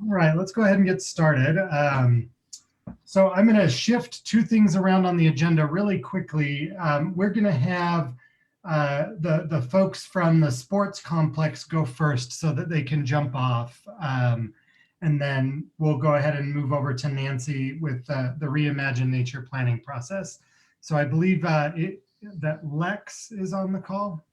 All right, let's go ahead and get started. So I'm going to shift two things around on the agenda really quickly. We're going to have the folks from the sports complex go first so that they can jump off. And then we'll go ahead and move over to Nancy with the Reimagine Nature planning process. So I believe that Lex is on the call.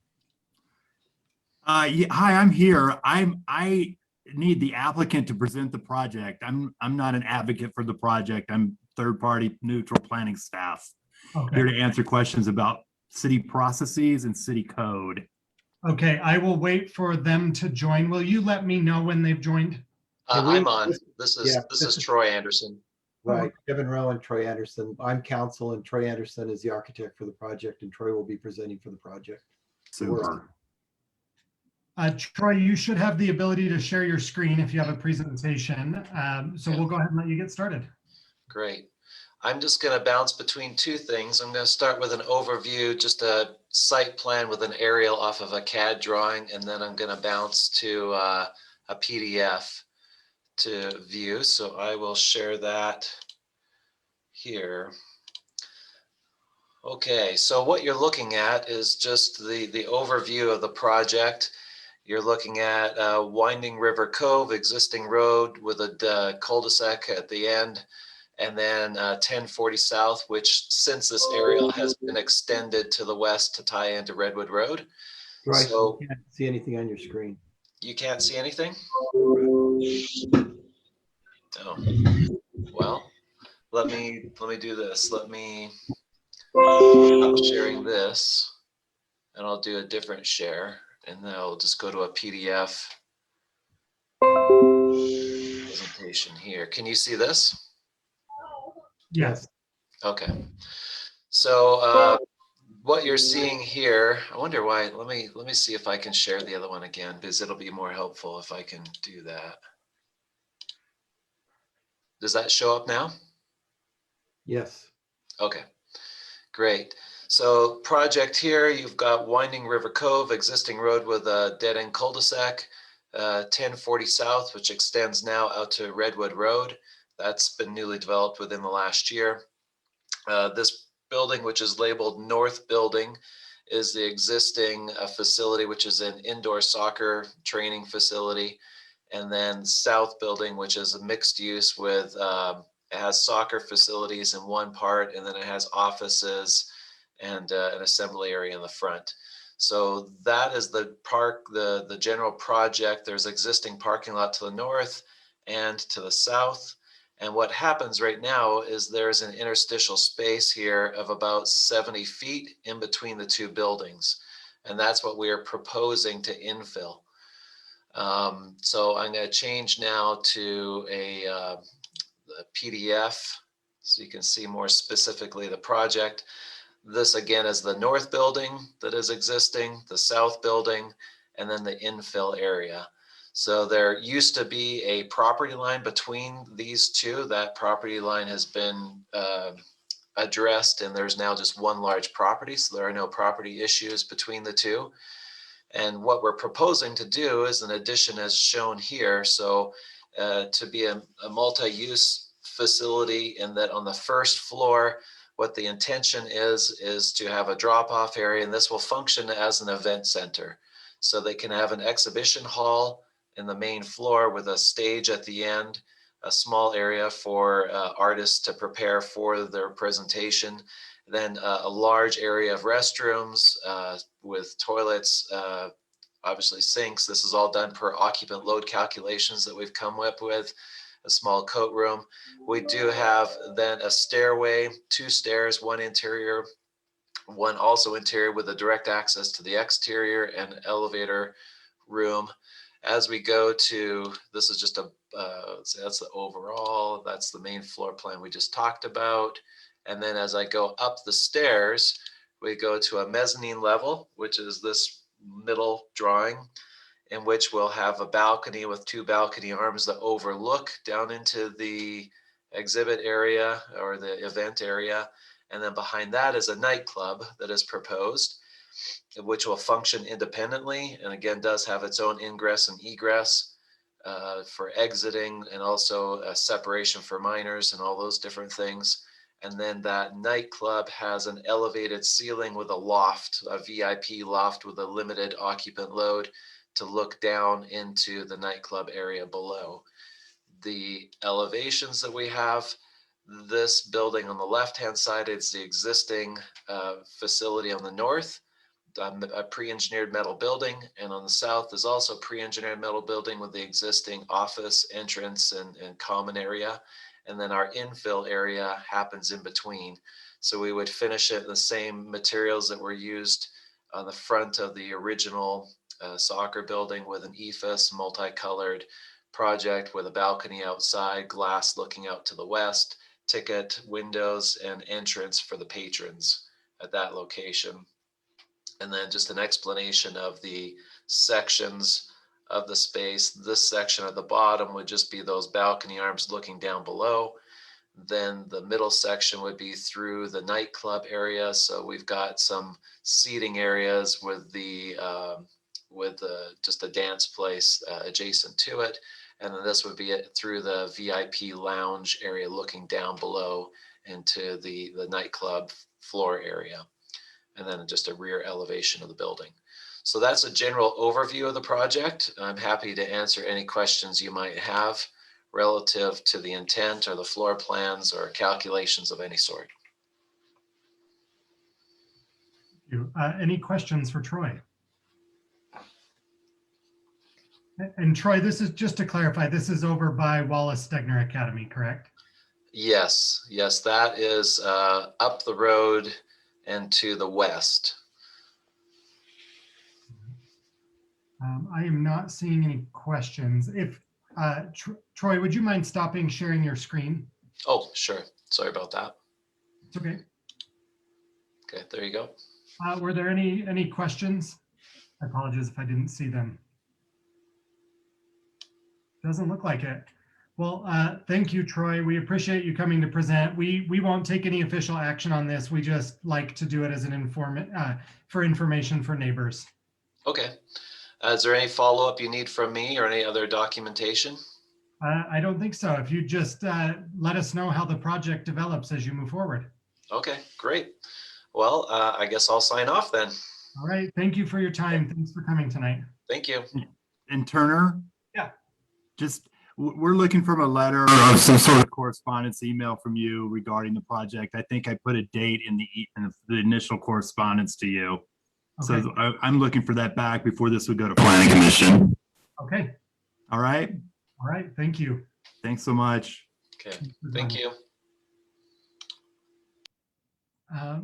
Yeah, hi, I'm here. I need the applicant to present the project. I'm not an advocate for the project. I'm third-party neutral planning staff. Okay. Here to answer questions about city processes and city code. Okay, I will wait for them to join. Will you let me know when they've joined? I'm on. This is Troy Anderson. Right, Kevin Rowe and Troy Anderson. I'm counsel and Troy Anderson is the architect for the project, and Troy will be presenting for the project. Super. Troy, you should have the ability to share your screen if you have a presentation. So we'll go ahead and let you get started. Great. I'm just going to bounce between two things. I'm going to start with an overview, just a site plan with an aerial off of a CAD drawing, and then I'm going to bounce to a PDF to view. So I will share that here. Okay, so what you're looking at is just the overview of the project. You're looking at Winding River Cove, existing road with a cul-de-sac at the end, and then 1040 South, which since this aerial has been extended to the west to tie into Redwood Road. Right, So you can't see anything on your screen. you can't see anything? Oh, well, let me do this. Let me stop sharing this, and I'll do a different share, and then I'll just go to a PDF presentation here. Can you see this? Yes. Okay. So what you're seeing here, I wonder why. Let me see if I can share the other one again, because it'll be more helpful if I can do that. Does that show up now? Yes. Okay, great. So project here, you've got Winding River Cove, existing road with a dead-end cul-de-sac, 1040 South, which extends now out to Redwood Road. That's been newly developed within the last year. This building, which is labeled North Building, is the existing facility, which is an indoor soccer training facility. And then South Building, which is a mixed use with, it has soccer facilities in one part, and then it has offices and an assembly area in the front. So that is the park, the general project. There's existing parking lot to the north and to the south. And what happens right now is there's an interstitial space here of about 70 feet in between the two buildings. And that's what we are proposing to infill. So I'm going to change now to a PDF so you can see more specifically the project. This again is the north building that is existing, the south building, and then the infill area. So there used to be a property line between these two. That property line has been addressed, and there's now just one large property. So there are no property issues between the two. And what we're proposing to do is an addition as shown here. So to be a multi-use facility, in that on the first floor, what the intention is to have a drop-off area, and this will function as an event center. So they can have an exhibition hall in the main floor with a stage at the end, a small area for artists to prepare for their presentation, then a large area of restrooms with toilets, obviously sinks. This is all done per occupant load calculations that we've come up with. A small coat room. We do have then a stairway, two stairs, one interior, one also interior with a direct access to the exterior, and elevator room. As we go to, this is just a, so that's the overall, that's the main floor plan we just talked about. And then as I go up the stairs, we go to a mezzanine level, which is this middle drawing, in which we'll have a balcony with two balcony arms that overlook down into the exhibit area or the event area. And then behind that is a nightclub that is proposed, which will function independently, and again does have its own ingress and egress. for exiting, and also a separation for minors and all those different things. And then that nightclub has an elevated ceiling with a loft, a VIP loft with a limited occupant load to look down into the nightclub area below. The elevations that we have, this building on the left-hand side is the existing facility on the north, a pre-engineered metal building, and on the south is also pre-engineered metal building with the existing office entrance and common area. And then our infill area happens in between. So we would finish it in the same materials that were used on the front of the original soccer building, with an EFS multicolored project with a balcony outside, glass looking out to the west, ticket, windows, and entrance for the patrons at that location. And then just an explanation of the sections of the space. This section at the bottom would just be those balcony arms looking down below. Then the middle section would be through the nightclub area. So we've got some seating areas with just a dance place adjacent to it. And then this would be it through the VIP lounge area looking down below into the nightclub floor area. And then just a rear elevation of the building. So that's a general overview of the project. I'm happy to answer any questions you might have relative to the intent or the floor plans or calculations of any sort. Thank you. Any questions for Troy? And Troy, this is, just to clarify, this is over by Wallace Stegner Academy, correct? Yes, that is up the road and to the west. I am not seeing any questions. If Troy, would you mind stopping sharing your screen? Oh, sure. Sorry about that. It's okay. Okay, there you go. Were there any questions? I apologize if I didn't see them. Doesn't look like it. Well, thank you, Troy. We appreciate you coming to present. We won't take any official action on this. We just like to do it as an for information for neighbors. Okay. Is there any follow-up you need from me or any other documentation? I don't think so. If you just let us know how the project develops as you move forward. Okay, great. Well, I guess I'll sign off then. All right. Thank you for your time. Thanks for coming tonight. Thank you. And Turner? Yeah. Just, we're looking for a letter or some sort of correspondence email from you regarding the project. I think I put a date in the initial correspondence to you. Okay. So I'm looking for that back before this would go to Planning Commission. Okay. All right. All right. Thank you. Thanks so much. Okay. Thank you.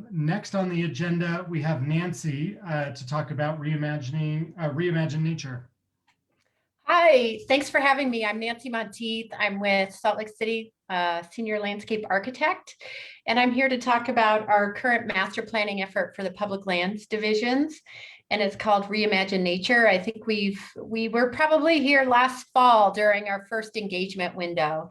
Next on the agenda, we have Nancy to talk about Reimagine Nature. Hi, thanks for having me. I'm Nancy Monteith. I'm with Salt Lake City Senior Landscape Architect, and I'm here to talk about our current master planning effort for the public lands divisions, and it's called Reimagine Nature. I think we were probably here last fall during our first engagement window.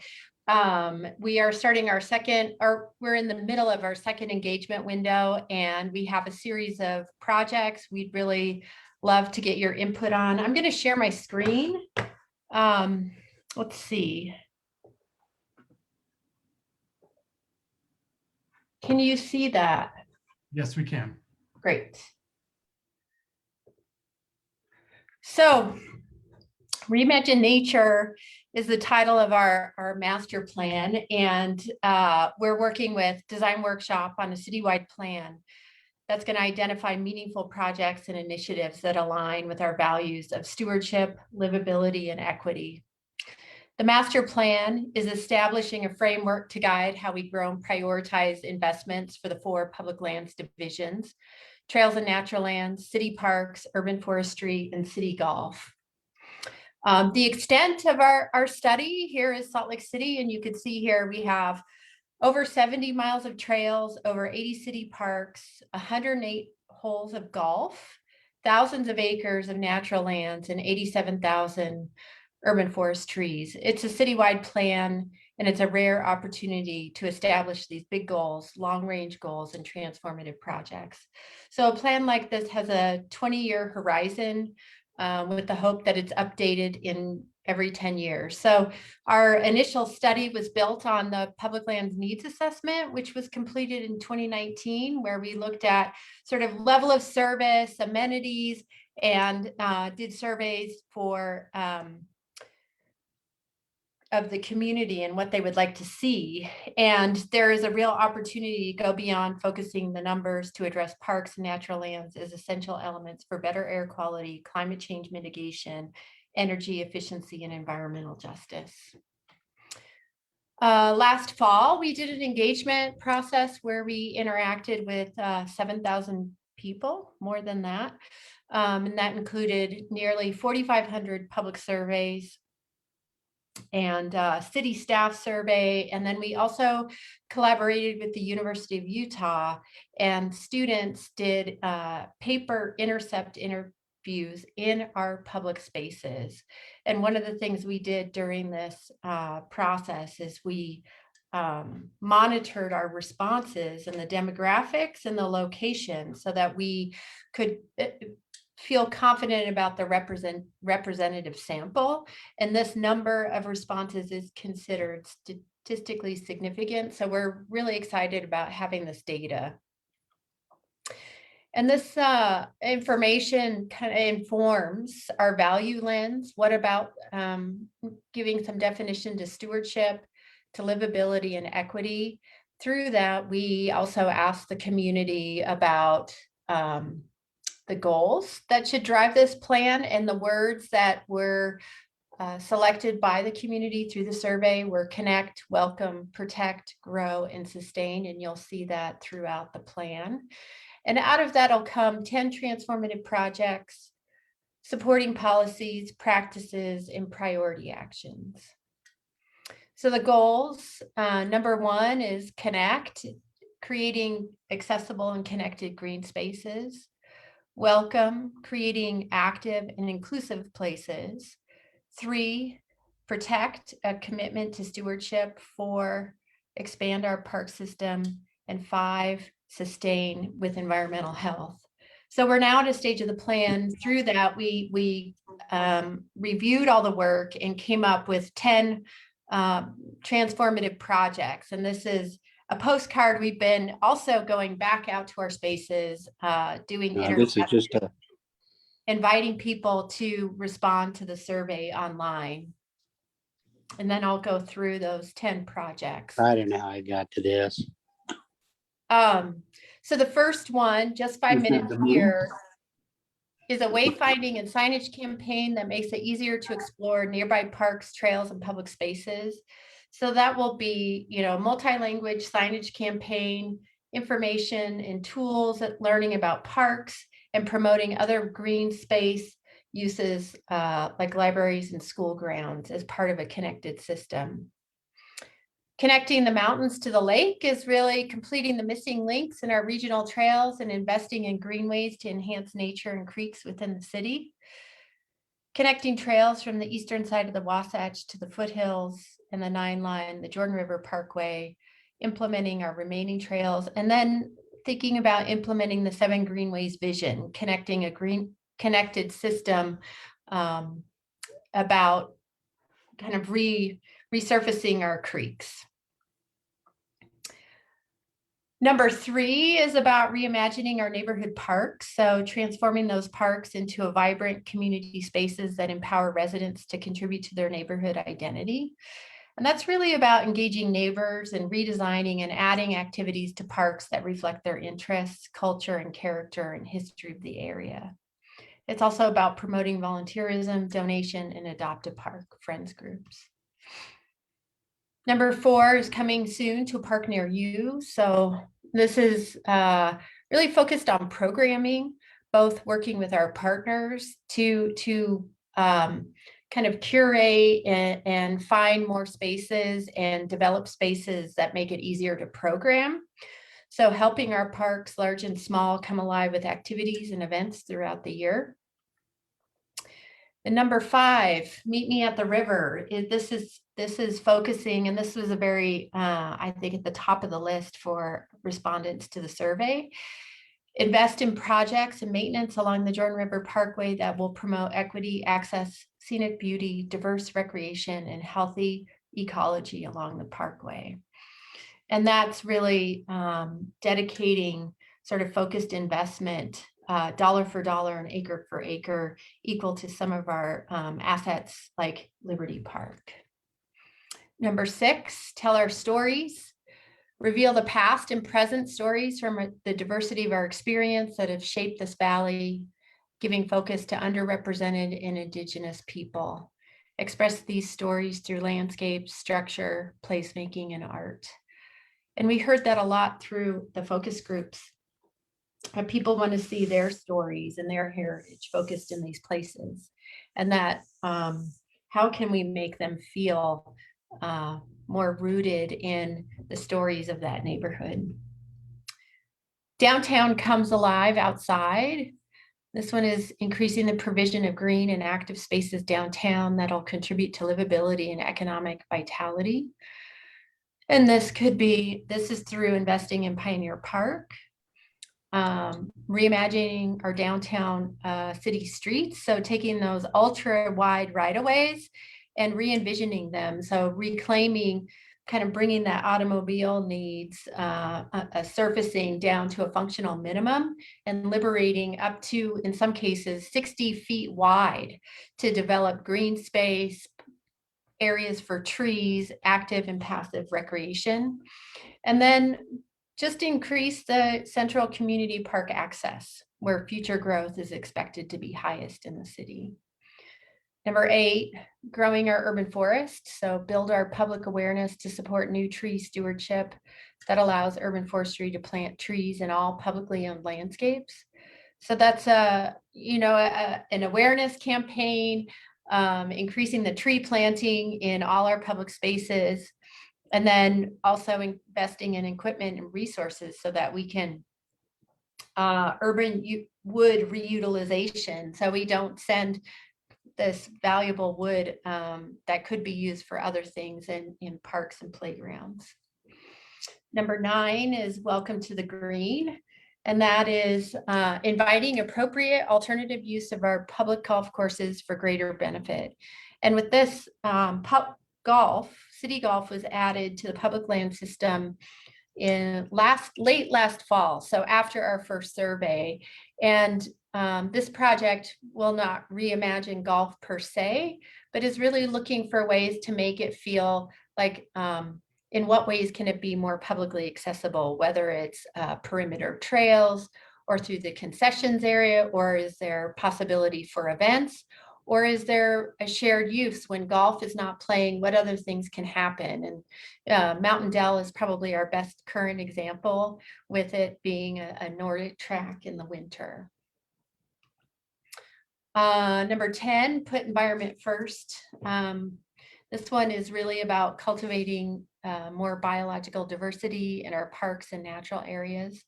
We are starting our second, or we're in the middle of our second engagement window, and we have a series of projects we'd really love to get your input on. I'm going to share my screen. Let's see. Can you see that? Yes, we can. Great. So Reimagine Nature is the title of our master plan, and we're working with Design Workshop on a citywide plan that's going to identify meaningful projects and initiatives that align with our values of stewardship, livability, and equity. The master plan is establishing a framework to guide how we grow and prioritize investments for the 4 public lands divisions: trails and natural lands, city parks, urban forestry, and city golf. The extent of our study here is Salt Lake City, and you can see here we have over 70 miles of trails, over 80 city parks, 108 holes of golf, thousands of acres of natural lands, and 87,000 urban forest trees. It's a citywide plan, and it's a rare opportunity to establish these big goals, long-range goals, and transformative projects. So a plan like this has a 20-year horizon with the hope that it's updated in every 10 years. So our initial study was built on the Public Lands Needs Assessment, which was completed in 2019, where we looked at sort of level of service, amenities, and did surveys for of the community and what they would like to see. And there is a real opportunity to go beyond focusing the numbers to address parks and natural lands as essential elements for better air quality, climate change mitigation, energy efficiency, and environmental justice. Last fall, we did an engagement process where we interacted with 7,000 people, more than that. And that included nearly 4,500 public surveys and city staff survey. And then we also collaborated with the University of Utah, and students did paper intercept interviews in our public spaces. And one of the things we did during this process is we monitored our responses and the demographics and the location so that we could feel confident about the representative sample. And this number of responses is considered statistically significant. So we're really excited about having this data. And this information kind of informs our value lens. What about giving some definition to stewardship, to livability and equity? Through that, we also asked the community about the goals that should drive this plan, and the words that were selected by the community through the survey were connect, welcome, protect, grow, and sustain. And you'll see that throughout the plan. And out of that will come 10 transformative projects, supporting policies, practices, and priority actions. So the goals, number one is connect, creating accessible and connected green spaces. Welcome, creating active and inclusive places. 3, protect, a commitment to stewardship. 4, expand our park system. And 5, sustain with environmental health. So we're now at a stage of the plan. Through that, we reviewed all the work and came up with 10 transformative projects. And this is a postcard. We've been also going back out to our spaces, doing interviews, inviting people to respond to the survey online. And then I'll go through those 10 projects. I don't know how I got to this. So the first one, just 5 minutes here, is a wayfinding and signage campaign that makes it easier to explore nearby parks, trails, and public spaces. So that will be, multi-language signage campaign, information and tools, learning about parks, and promoting other green space uses like libraries and school grounds as part of a connected system. Connecting the mountains to the lake is really completing the missing links in our regional trails and investing in greenways to enhance nature and creeks within the city. Connecting trails from the eastern side of the Wasatch to the foothills and the 9 Line, the Jordan River Parkway, implementing our remaining trails, and then thinking about implementing the 7 Greenways vision, connecting a connected system about kind of resurfacing our creeks. Number 3 is about reimagining our neighborhood parks. So transforming those parks into a vibrant community spaces that empower residents to contribute to their neighborhood identity. And that's really about engaging neighbors and redesigning and adding activities to parks that reflect their interests, culture, and character and history of the area. It's also about promoting volunteerism, donation, and adopt a park friends groups. Number 4 is coming soon to a park near you. So this is really focused on programming, both working with our partners to kind of curate and find more spaces and develop spaces that make it easier to program. So helping our parks, large and small, come alive with activities and events throughout the year. And number 5, meet me at the river. This is focusing, and this was a very, I think, at the top of the list for respondents to the survey. Invest in projects and maintenance along the Jordan River Parkway that will promote equity, access, scenic beauty, diverse recreation, and healthy ecology along the parkway. And that's really dedicating sort of focused investment, dollar for dollar and acre for acre, equal to some of our assets like Liberty Park. Number 6, tell our stories. Reveal the past and present stories from the diversity of our experience that have shaped this valley, giving focus to underrepresented and Indigenous people. Express these stories through landscape, structure, placemaking, and art. And we heard that a lot through the focus groups. People want to see their stories and their heritage focused in these places. And that how can we make them feel more rooted in the stories of that neighborhood. Downtown comes alive outside. This one is increasing the provision of green and active spaces downtown that'll contribute to livability and economic vitality. And this is through investing in Pioneer Park, reimagining our downtown city streets. So taking those ultra wide right-of-ways and re-envisioning them. So reclaiming, kind of bringing that automobile needs surfacing down to a functional minimum and liberating up to, in some cases, 60 feet wide to develop green space, areas for trees, active and passive recreation. And then just increase the central community park access where future growth is expected to be highest in the city. Number 8, growing our urban forest. So build our public awareness to support new tree stewardship that allows urban forestry to plant trees in all publicly owned landscapes. So that's an awareness campaign, increasing the tree planting in all our public spaces, and then also investing in equipment and resources so that we can urban wood reutilization. So we don't send this valuable wood that could be used for other things in parks and playgrounds. Number 9 is welcome to the green. And that is inviting appropriate alternative use of our public golf courses for greater benefit. And with this, city golf was added to the public land system in late last fall. So after our first survey. And this project will not reimagine golf per se, but is really looking for ways to make it feel like in what ways can it be more publicly accessible, whether it's perimeter trails or through the concessions area, or is there possibility for events, or is there a shared use when golf is not playing, what other things can happen? And Mountain Dell is probably our best current example, with it being a Nordic track in the winter. Number 10, put environment first. This one is really about cultivating more biological diversity in our parks and natural areas.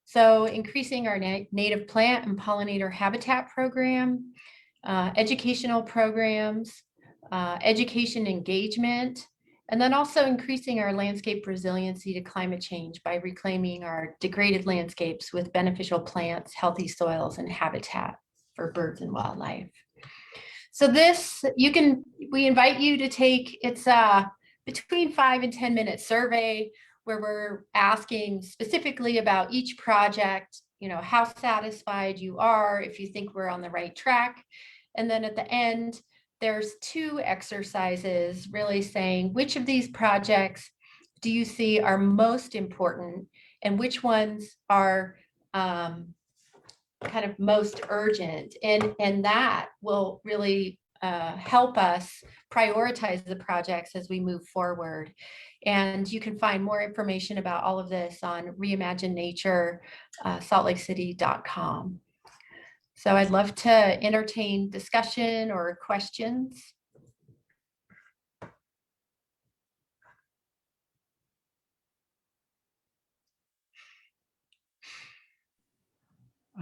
So increasing our native plant and pollinator habitat program, educational programs, education engagement, and then also increasing our landscape resiliency to climate change by reclaiming our degraded landscapes with beneficial plants, healthy soils, and habitat for birds and wildlife. So this, we invite you to take, it's between 5 and 10 minute survey where we're asking specifically about each project, how satisfied you are, if you think we're on the right track. And then at the end, there's 2 exercises really saying which of these projects do you see are most important and which ones are kind of most urgent, and that will really help us prioritize the projects as we move forward. And you can find more information about all of this on Reimagine Nature, saltlakecity.com. So I'd love to entertain discussion or questions.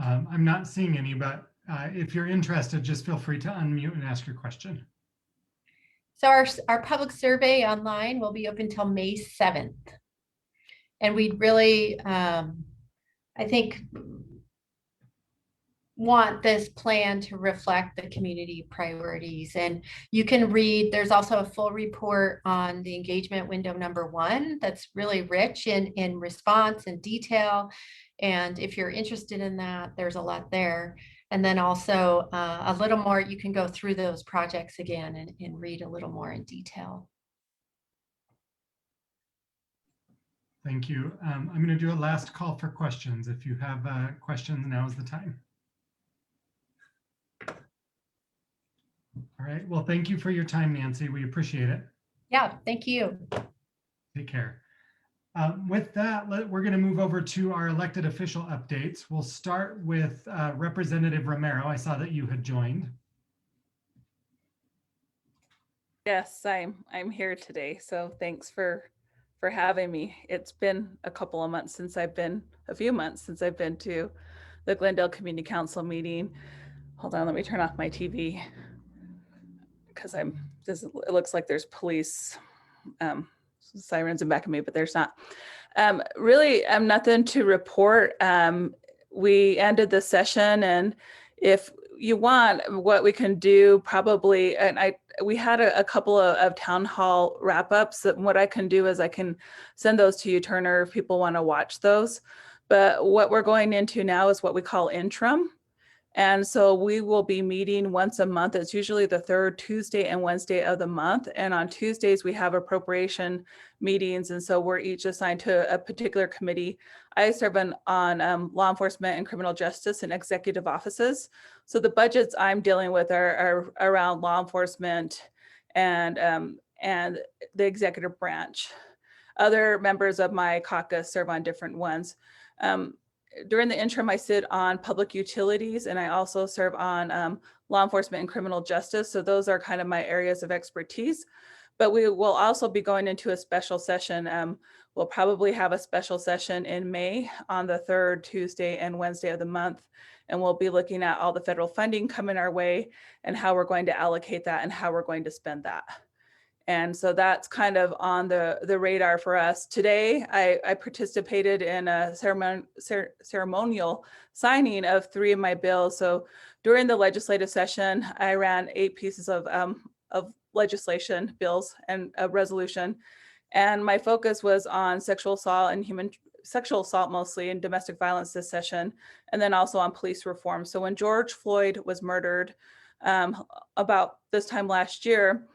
I'm not seeing any, but if you're interested, just feel free to unmute and ask your question. So our public survey online will be open till May 7th. And we'd really, I think want this plan to reflect the community priorities. And you can read, there's also a full report on the engagement window #1 that's really rich in response and detail. And if you're interested in that, there's a lot there. And then also a little more, you can go through those projects again and read a little more in detail. Thank you. I'm going to do a last call for questions. If you have questions, now is the time. All right. Well, thank you for your time, Nancy. We appreciate it. Yeah, thank you. Take care. With that, we're going to move over to our elected official updates. We'll start with Representative Romero. I saw that you had joined. Yes, I'm here today. So thanks for having me. It's been a few months since I've been to the Glendale Community Council meeting. Hold on, let me turn off my TV because it looks like there's police sirens in back of me, but there's not. Really, nothing to report. We ended the session, and if you want, what we can do probably, and we had a couple of town hall wrap-ups. What I can do is I can send those to you, Turner, if people want to watch those. But what we're going into now is what we call interim. And so we will be meeting once a month. It's usually the third Tuesday and Wednesday of the month. And on Tuesdays, we have appropriation meetings. And so we're each assigned to a particular committee. I serve on law enforcement and criminal justice and executive offices. So the budgets I'm dealing with are around law enforcement and the executive branch. Other members of my caucus serve on different ones. During the interim, I sit on public utilities, and I also serve on law enforcement and criminal justice. So those are kind of my areas of expertise. But we will also be going into a special session. We'll probably have a special session in May on the third Tuesday and Wednesday of the month. And we'll be looking at all the federal funding coming our way and how we're going to allocate that and how we're going to spend that. And so that's kind of on the radar for us. Today, I participated in a ceremonial signing of 3 of my bills. So during the legislative session, I ran 8 pieces of legislation bills and a resolution. And my focus was on sexual assault and sexual assault mostly, and domestic violence this session, and then also on police reform. So when George Floyd was murdered about this time last year,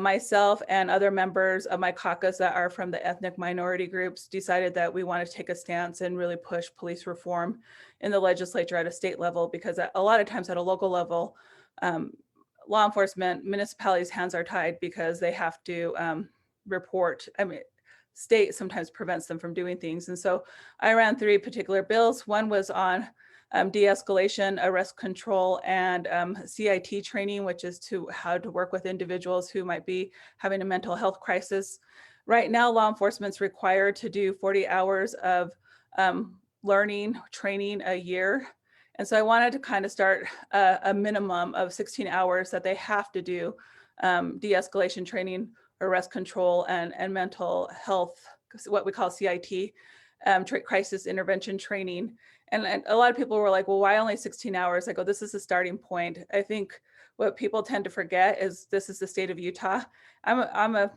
myself and other members of my caucus that are from the ethnic minority groups decided that we want to take a stance and really push police reform in the legislature at a state level, because a lot of times at a local level, law enforcement, municipalities' hands are tied because they have to report. I mean, state sometimes prevents them from doing things. And so I ran 3 particular bills. One was on de-escalation, arrest control, and CIT training, which is to how to work with individuals who might be having a mental health crisis. Right now, law enforcement's required to do 40 hours of learning, training a year. And so I wanted to kind of start a minimum of 16 hours that they have to do de-escalation training, arrest control, and mental health, what we call CIT, crisis intervention training. And a lot of people were like, well, why only 16 hours? I go, this is a starting point. I think what people tend to forget is this is the state of Utah. I'm of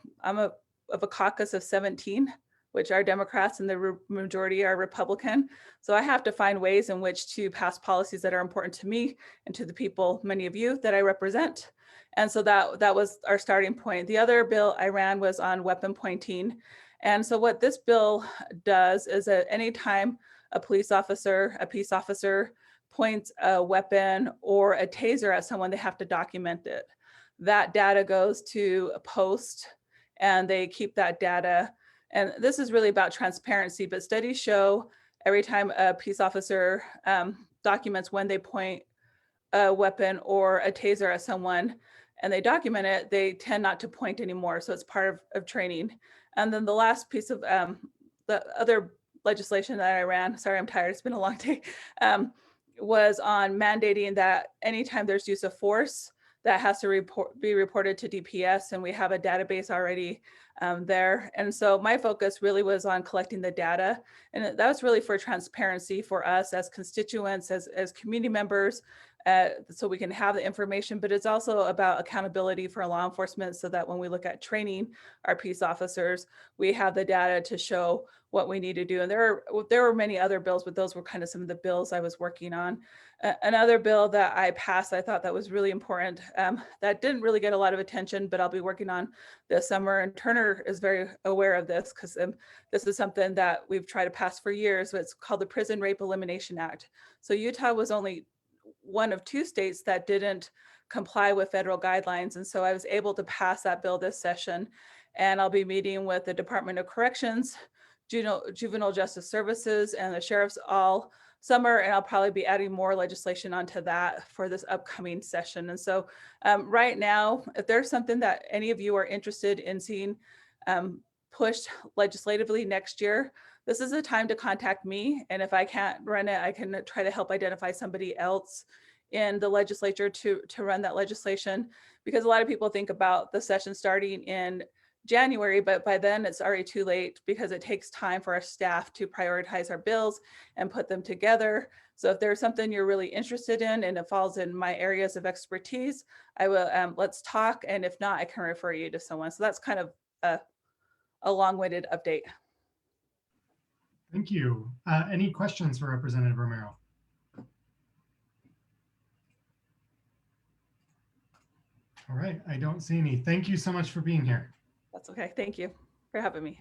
a caucus of 17, which are Democrats, and the majority are Republican. So I have to find ways in which to pass policies that are important to me and to the people, many of you, that I represent. And so that was our starting point. The other bill I ran was on weapon pointing. And so what this bill does is that anytime a peace officer points a weapon or a taser at someone, they have to document it. That data goes to a post, and they keep that data. And this is really about transparency, but studies show every time a peace officer documents when they point a weapon or a taser at someone and they document it, they tend not to point anymore. So it's part of training. And then the last piece of the other legislation that I ran, sorry, I'm tired, it's been a long day, was on mandating that anytime there's use of force, that has to be reported to DPS, and we have a database already there. And so my focus really was on collecting the data, and that was really for transparency for us as constituents, as community members, so we can have the information, but it's also about accountability for law enforcement, so that when we look at training our peace officers, we have the data to show what we need to do. And there were many other bills, but those were kind of some of the bills I was working on. Another bill that I passed, I thought that was really important, that didn't really get a lot of attention, but I'll be working on this summer. And Turner is very aware of this, because this is something that we've tried to pass for years. But it's called the Prison Rape Elimination Act. So Utah was only one of 2 states that didn't comply with federal guidelines. And so I was able to pass that bill this session. And I'll be meeting with the Department of Corrections, Juvenile Justice Services, and the sheriffs all summer. And I'll probably be adding more legislation onto that for this upcoming session. And so right now, if there's something that any of you are interested in seeing pushed legislatively next year, this is a time to contact me. And if I can't run it, I can try to help identify somebody else in the legislature to run that legislation, because a lot of people think about the session starting in January, but by then it's already too late, because it takes time for our staff to prioritize our bills and put them together. So if there's something you're really interested in and it falls in my areas of expertise, I will, let's talk. And if not, I can refer you to someone. So that's kind of a long-winded update. Thank you. Any questions for Representative Romero? All right, I don't see any. Thank you so much for being here. That's okay. Thank you for having me.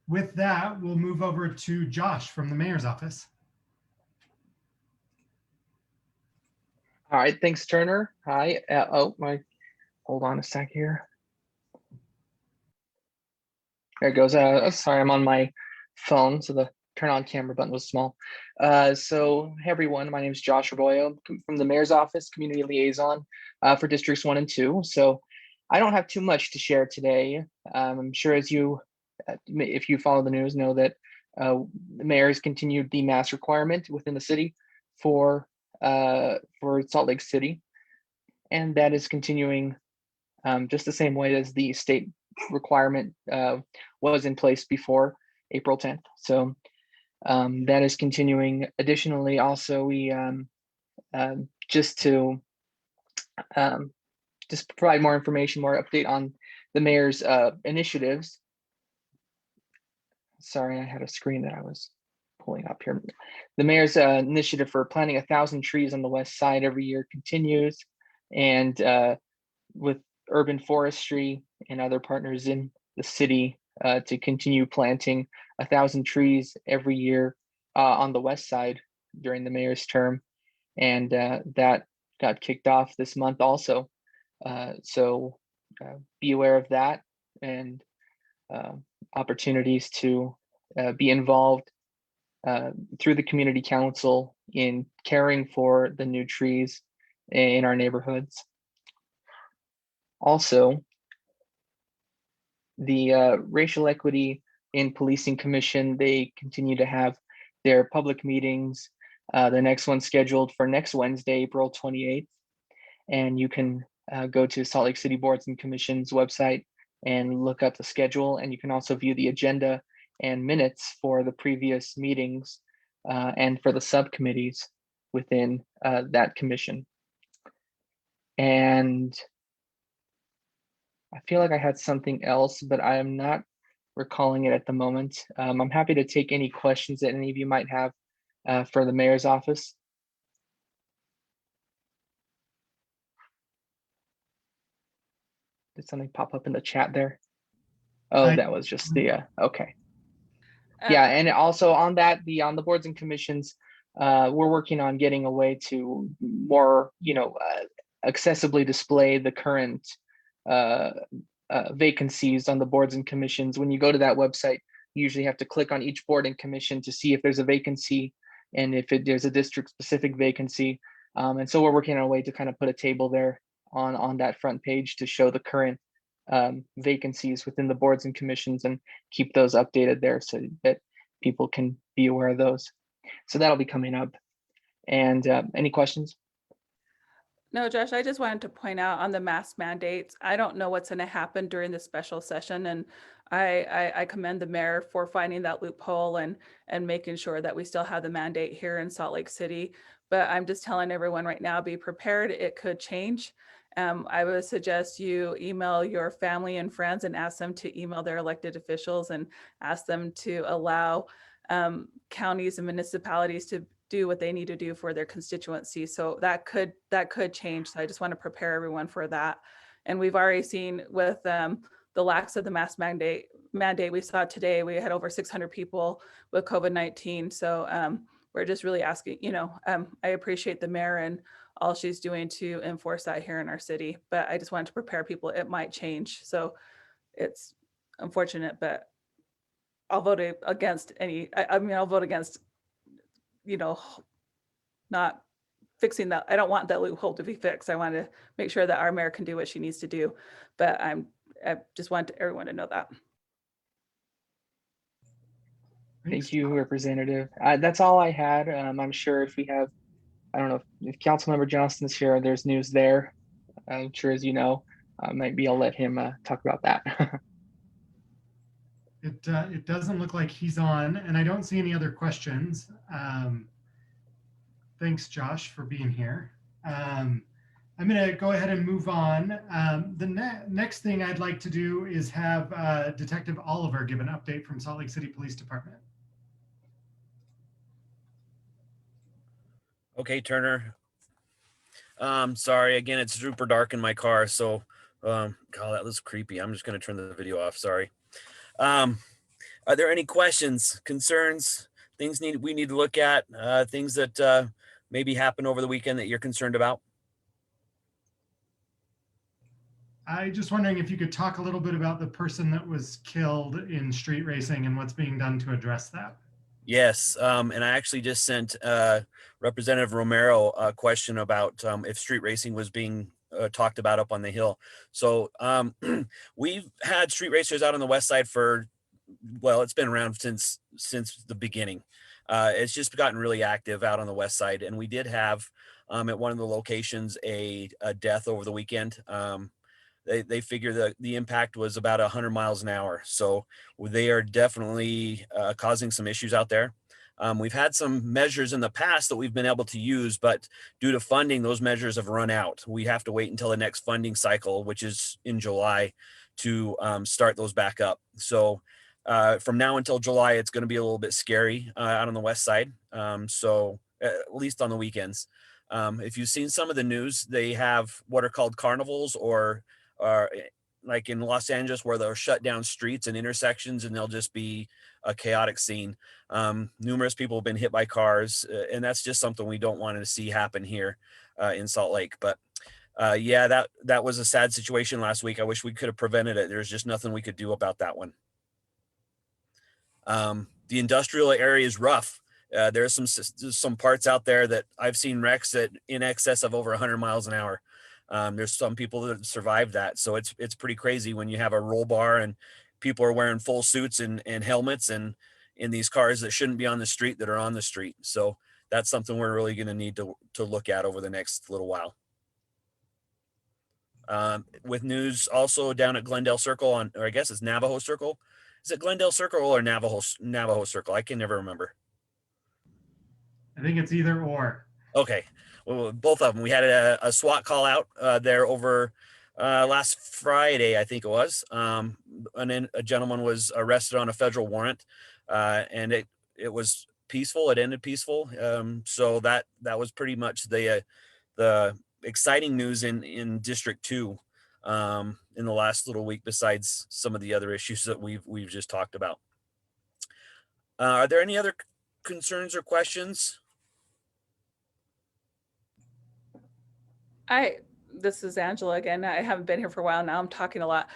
With that, we'll move over to Josh from the mayor's office. All right, thanks, Turner. Hi. Hold on a sec here. There it goes. Sorry, I'm on my phone, so the turn on camera button was small. So, hey everyone, my name is Josh Arroyo from the mayor's office, community liaison for districts 1 and 2. So, I don't have too much to share today. I'm sure as you, if you follow the news, know that the mayor has continued the mask requirement within the city for Salt Lake City, and that is continuing just the same way as the state requirement was in place before April 10th. So that is continuing. Additionally, also we just provide more information, more update on the mayor's initiatives. Sorry, I had a screen that I was pulling up here. The mayor's initiative for planting 1,000 trees on the west side every year continues, and with urban forestry and other partners in the city to continue planting 1,000 trees every year on the west side during the mayor's term. And that got kicked off this month also. So be aware of that, and opportunities to be involved through the community council in caring for the new trees in our neighborhoods. Also, the Racial Equity in Policing Commission, they continue to have their public meetings. The next one scheduled for next Wednesday, April 28th. And you can go to Salt Lake City Boards and Commissions website and look up the schedule. And you can also view the agenda and minutes for the previous meetings and for the subcommittees within that commission. And I feel like I had something else, but I am not recalling it at the moment. I'm happy to take any questions that any of you might have for the mayor's office. Did something pop up in the chat there? Oh, that was just the, okay. Yeah, and also on that, on the boards and commissions, we're working on getting a way to more, accessibly display the current vacancies on the boards and commissions. When you go to that website, you usually have to click on each board and commission to see if there's a vacancy and if there's a district specific vacancy. And so we're working on a way to kind of put a table there on that front page to show the current vacancies within the boards and commissions and keep those updated there so that people can be aware of those. So that'll be coming up. And any questions? No, Josh, I just wanted to point out on the mask mandates, I don't know what's going to happen during the special session. And I commend the mayor for finding that loophole and making sure that we still have the mandate here in Salt Lake City. But I'm just telling everyone right now, be prepared. It could change. I would suggest you email your family and friends and ask them to email their elected officials and ask them to allow counties and municipalities to do what they need to do for their constituency. So that could change. So I just want to prepare everyone for that. And we've already seen with the lax of the mask mandate we saw today, we had over 600 people with COVID-19. So we're just really asking, I appreciate the mayor and all she's doing to enforce that here in our city, but I just wanted to prepare people. It might change. So it's unfortunate, but I'll vote against any, I'll vote against, not fixing that. I don't want that loophole to be fixed. I want to make sure that our mayor can do what she needs to do. But I just want everyone to know that. Thank you, Representative. That's all I had. I'm sure if we have, I don't know if Councilmember Johnston's here, there's news there. I'm sure, as you know, maybe I'll let him talk about that. It doesn't look like he's on, and I don't see any other questions. Thanks, Josh, for being here. I'm going to go ahead and move on. The next thing I'd like to do is have Detective Oliver give an update from Salt Lake City Police Department. Okay, Turner. Sorry, again, it's super dark in my car, so God, that was creepy. I'm just going to turn the video off. Sorry. Are there any questions, concerns, things we need to look at, things that maybe happened over the weekend that you're concerned about? I just wondering if you could talk a little bit about the person that was killed in street racing and what's being done to address that. Yes, and I actually just sent Representative Romero a question about if street racing was being talked about up on the Hill. So we've had street racers out on the west side for, well, it's been around since the beginning. It's just gotten really active out on the west side, and we did have at one of the locations a death over the weekend. They figure the impact was about 100 miles an hour. So they are definitely causing some issues out there. We've had some measures in the past that we've been able to use, but due to funding, those measures have run out. We have to wait until the next funding cycle, which is in July, to start those back up. So from now until July, it's going to be a little bit scary out on the west side. So at least on the weekends. If you've seen some of the news, they have what are called carnivals, or like in Los Angeles, where they'll shut down streets and intersections and they'll just be a chaotic scene. Numerous people have been hit by cars, and that's just something we don't want to see happen here in Salt Lake. But yeah, that was a sad situation last week. I wish we could have prevented it. There's just nothing we could do about that one. The industrial area is rough. There's some parts out there that I've seen wrecks at in excess of over 100 miles an hour. There's some people that survived that. So it's pretty crazy when you have a roll bar and people are wearing full suits and helmets and in these cars that shouldn't be on the street that are on the street. So that's something we're really going to need to look at over the next little while. With news also down at Glendale Circle or I guess it's Navajo Circle. Is it Glendale Circle or Navajo Circle? I can never remember. I think it's either or. Okay. Well, both of them. We had a SWAT call out there over last Friday, I think it was. And then a gentleman was arrested on a federal warrant, and it was peaceful. It ended peaceful. So that was pretty much the exciting news in District 2 in the last little week, besides some of the other issues that we've just talked about. Are there any other concerns or questions? This is Angela again. I haven't been here for a while now. I'm talking a lot.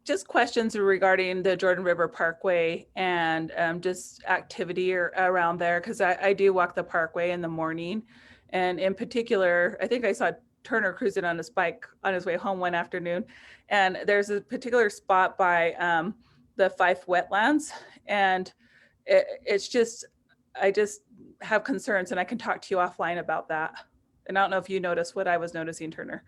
Just questions regarding the Jordan River Parkway and just activity around there, because I do walk the parkway in the morning. And in particular, I think I saw Turner cruising on his bike on his way home one afternoon. And there's a particular spot by the Fife wetlands. And it's just, I just have concerns, and I can talk to you offline about that And I don't know if you noticed what I was noticing, Turner.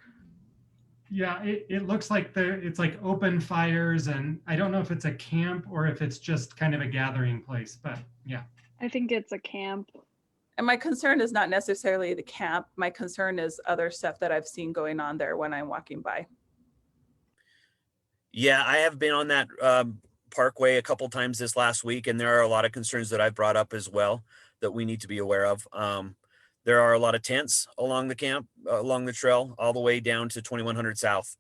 Yeah, it looks like it's like open fires, and I don't know if it's a camp or if it's just kind of a gathering place, but yeah. I think it's a camp. And my concern is not necessarily the camp. My concern is other stuff that I've seen going on there when I'm walking by. Yeah, I have been on that parkway a couple times this last week, and there are a lot of concerns that I've brought up as well that we need to be aware of. There are a lot of tents along the camp, along the trail, all the way down to 2100 South.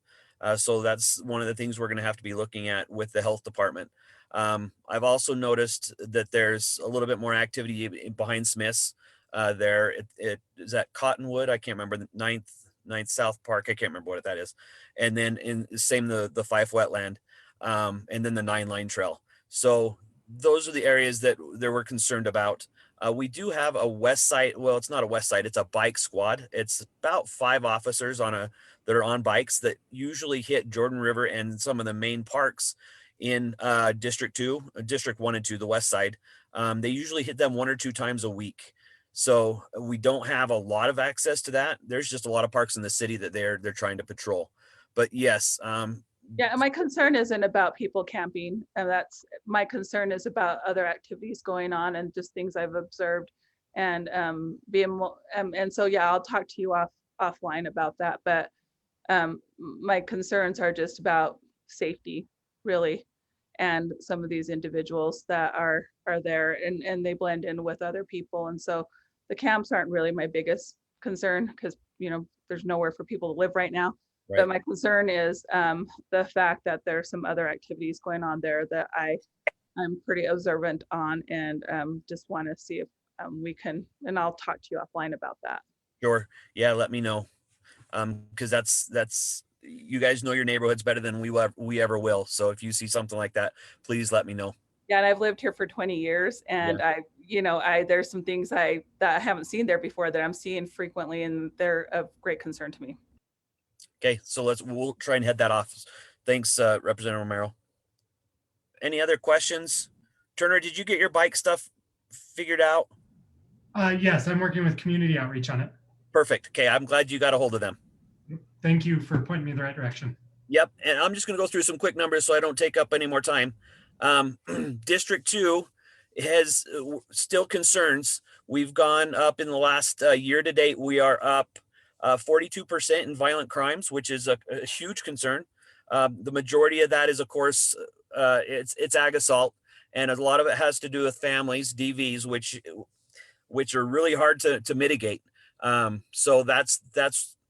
So that's one of the things we're going to have to be looking at with the health department. I've also noticed that there's a little bit more activity behind Smith's. There, it is at Cottonwood. I can't remember the 9th South Park. I can't remember what that is. And then the Fife Wetland, and then the 9-line trail. So those are the areas that we're concerned about. We do have a west side. Well, it's not a west side. It's a bike squad. It's about 5 officers that are on bikes that usually hit Jordan River and some of the main parks in District 1 and 2, the west side. They usually hit them 1 or 2 times a week. So we don't have a lot of access to that. There's just a lot of parks in the city that they're trying to patrol. But yes. Yeah, and my concern isn't about people camping. And my concern is about other activities going on and just things I've observed. And and so yeah, I'll talk to you offline about that. But my concerns are just about safety, really, and some of these individuals that are there and they blend in with other people. And so the camps aren't really my biggest concern because there's nowhere for people to live right now. Right. But my concern is the fact that there's some other activities going on there that I'm pretty observant on, and just want to see if we can, and I'll talk to you offline about that. Sure. Yeah, let me know. Because that's you guys know your neighborhoods better than we ever will. So if you see something like that, please let me know. Yeah, and I've lived here for 20 years, and yeah. There's some things that I haven't seen there before that I'm seeing frequently, and they're of great concern to me. Okay, so we'll try and head that off. Thanks, Representative Romero. Any other questions? Turner, did you get your bike stuff figured out? Yes, I'm working with community outreach on it. Perfect. Okay, I'm glad you got a hold of them. Thank you for pointing me in the right direction. Yep, and I'm just going to go through some quick numbers so I don't take up any more time. District 2 has still concerns. We've gone up in the last year to date. We are up 42% in violent crimes, which is a huge concern. The majority of that is, of course, it's ag assault, and a lot of it has to do with families, DVs, which are really hard to mitigate. So that's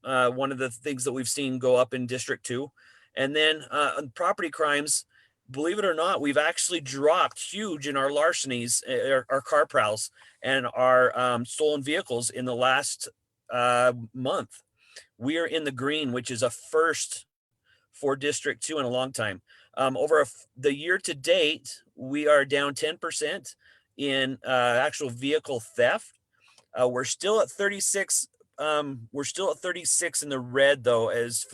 one of the things that we've seen go up in District 2. And then on property crimes, believe it or not, we've actually dropped huge in our larcenies, our car prowls, and our stolen vehicles in the last month. We are in the green, which is a first for District 2 in a long time. Over the year to date, we are down 10% in actual vehicle theft. We're still at 36. We're still at 36 in the red, though, as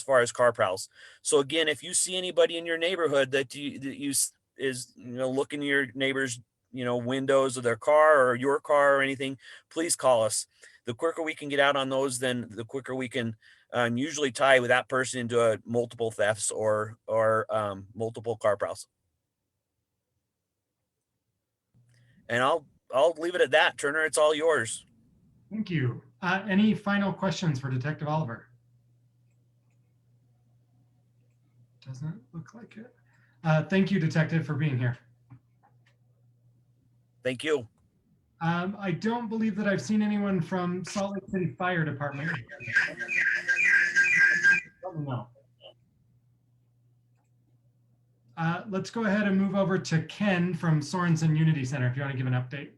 far as car prowls. So again, if you see anybody in your neighborhood that you look in your neighbor's windows of their car or your car or anything, please call us. The quicker we can get out on those, then the quicker we can usually tie with that person into multiple thefts or multiple car prowls. And I'll leave it at that. Turner, it's all yours. Thank you. Any final questions for Detective Oliver? Doesn't look like it. Thank you, Detective, for being here. Thank you. I don't believe that I've seen anyone from Salt Lake City Fire Department. Let me know. Let's go ahead and move over to Ken from Sorensen Unity Center if you want to give an update.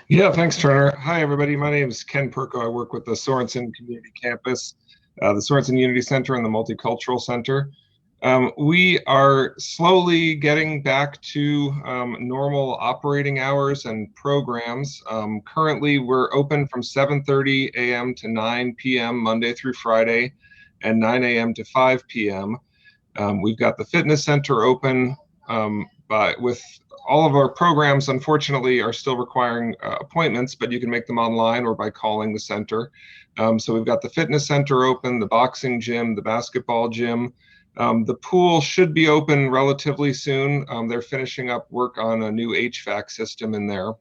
Yeah, thanks, Turner. Hi, everybody. My name is Ken Perko. I work with the Sorensen Community Campus, the Sorensen Unity Center, and the Multicultural Center. We are slowly getting back to normal operating hours and programs. Currently, we're open from 7:30 a.m. to 9 p.m. Monday through Friday, and 9 a.m. to 5 p.m. We've got the fitness center open with all of our programs, unfortunately, are still requiring appointments, but you can make them online or by calling the center. So we've got the fitness center open, the boxing gym, the basketball gym. The pool should be open relatively soon. They're finishing up work on a new HVAC system in there.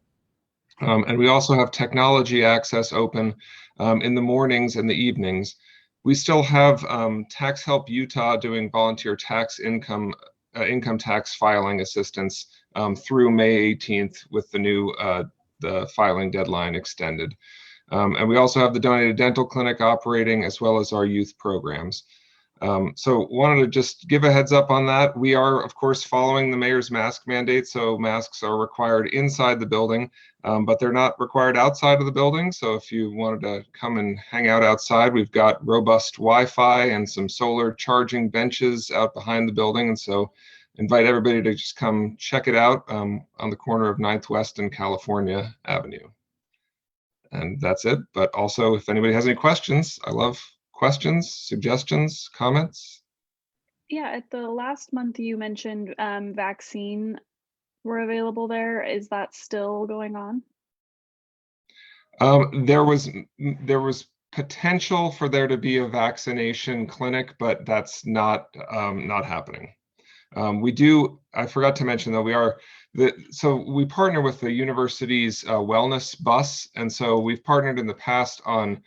And we also have technology access open in the mornings and the evenings. We still have Tax Help Utah doing volunteer tax income tax filing assistance through May 18th with the new the filing deadline extended. And we also have the donated dental clinic operating as well as our youth programs. So wanted to just give a heads up on that. We are, of course, following the mayor's mask mandate. So masks are required inside the building, but they're not required outside of the building. So if you wanted to come and hang out outside, we've got robust Wi-Fi and some solar charging benches out behind the building. And so invite everybody to just come check it out on the corner of 9th West and California Avenue. And that's it. But also, if anybody has any questions, I love questions, suggestions, comments? Yeah, at the last month you mentioned vaccine were available there. Is that still going on? There was potential for there to be a vaccination clinic, but that's not happening. We do, I forgot to mention though, so we partner with the university's wellness bus. And so we've partnered in the past on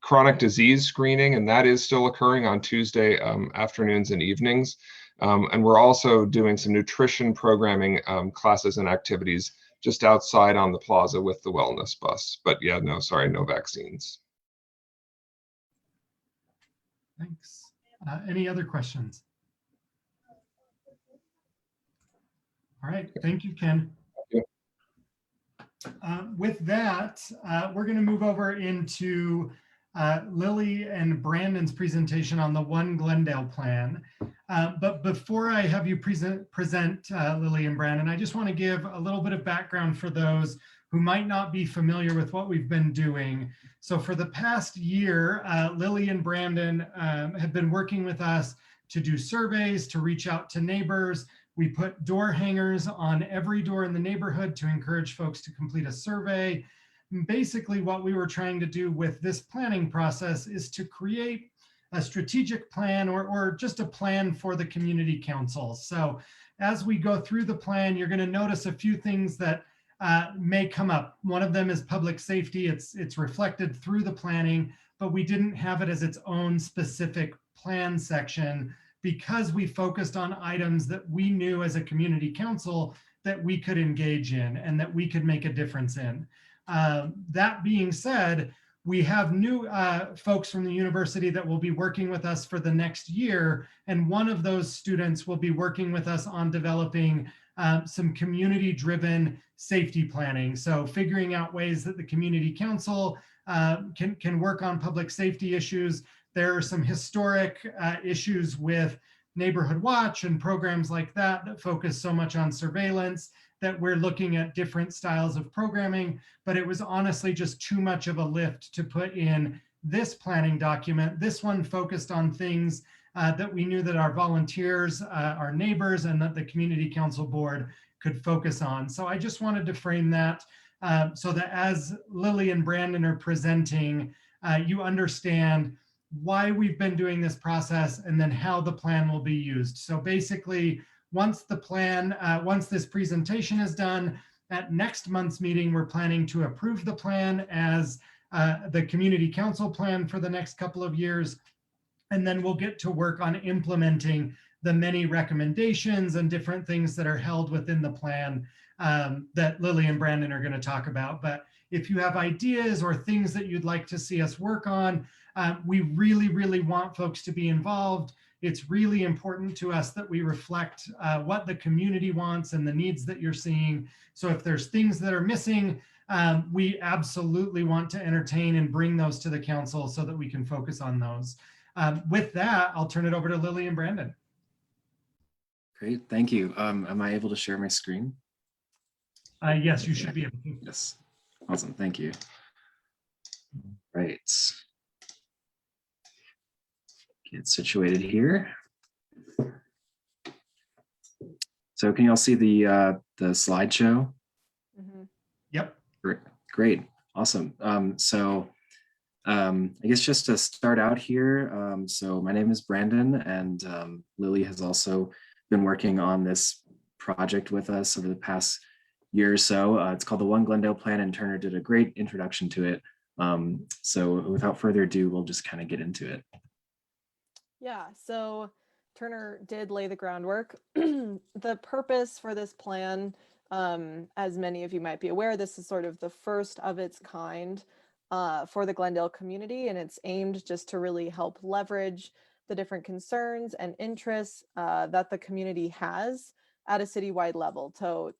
chronic disease screening, and that is still occurring on Tuesday afternoons and evenings. And we're also doing some nutrition programming classes and activities just outside on the plaza with the wellness bus. But yeah, no, sorry, no vaccines. Thanks. Any other questions? All right, thank you, Ken. Thank you. With that, we're going to move over into Lily and Brandon's presentation on the One Glendale plan. But before I have you present Lily and Brandon, I just want to give a little bit of background for those who might not be familiar with what we've been doing. So for the past year, Lily and Brandon have been working with us to do surveys, to reach out to neighbors. We put door hangers on every door in the neighborhood to encourage folks to complete a survey. Basically, what we were trying to do with this planning process is to create a strategic plan or just a plan for the community council. So as we go through the plan, you're going to notice a few things that may come up. One of them is public safety. It's reflected through the planning, but we didn't have it as its own specific plan section because we focused on items that we knew as a community council that we could engage in and that we could make a difference in. That being said, we have new folks from the university that will be working with us for the next year. And one of those students will be working with us on developing some community-driven safety planning. So figuring out ways that the community council can work on public safety issues. There are some historic issues with Neighborhood Watch and programs like that focus so much on surveillance that we're looking at different styles of programming, but it was honestly just too much of a lift to put in this planning document. This one focused on things that we knew that our volunteers, our neighbors, and that the community council board could focus on. So I just wanted to frame that so that as Lily and Brandon are presenting, you understand why we've been doing this process and then how the plan will be used. So basically, once the plan, once this presentation is done, at next month's meeting, we're planning to approve the plan as the community council plan for the next couple of years. And then we'll get to work on implementing the many recommendations and different things that are held within the plan that Lily and Brandon are going to talk about. But if you have ideas or things that you'd like to see us work on, we really, really want folks to be involved. It's really important to us that we reflect what the community wants and the needs that you're seeing. So if there's things that are missing, we absolutely want to entertain and bring those to the council so that we can focus on those. With that, I'll turn it over to Lily and Brandon. Great, thank you. Am I able to share my screen? Yes, you should be able to. Yes, awesome, thank you. Right. Get situated here. So can you all see the slideshow? Yep. Great. Awesome. I guess just to start out here, so my name is Brandon, and Lily has also been working on this project with us over the past year or so. It's called the One Glendale Plan, and Turner did a great introduction to it. So without further ado, we'll just kind of get into it. Yeah, so Turner did lay the groundwork. The purpose for this plan, as many of you might be aware, this is sort of the first of its kind for the Glendale community, and it's aimed just to really help leverage the different concerns and interests that the community has at a citywide level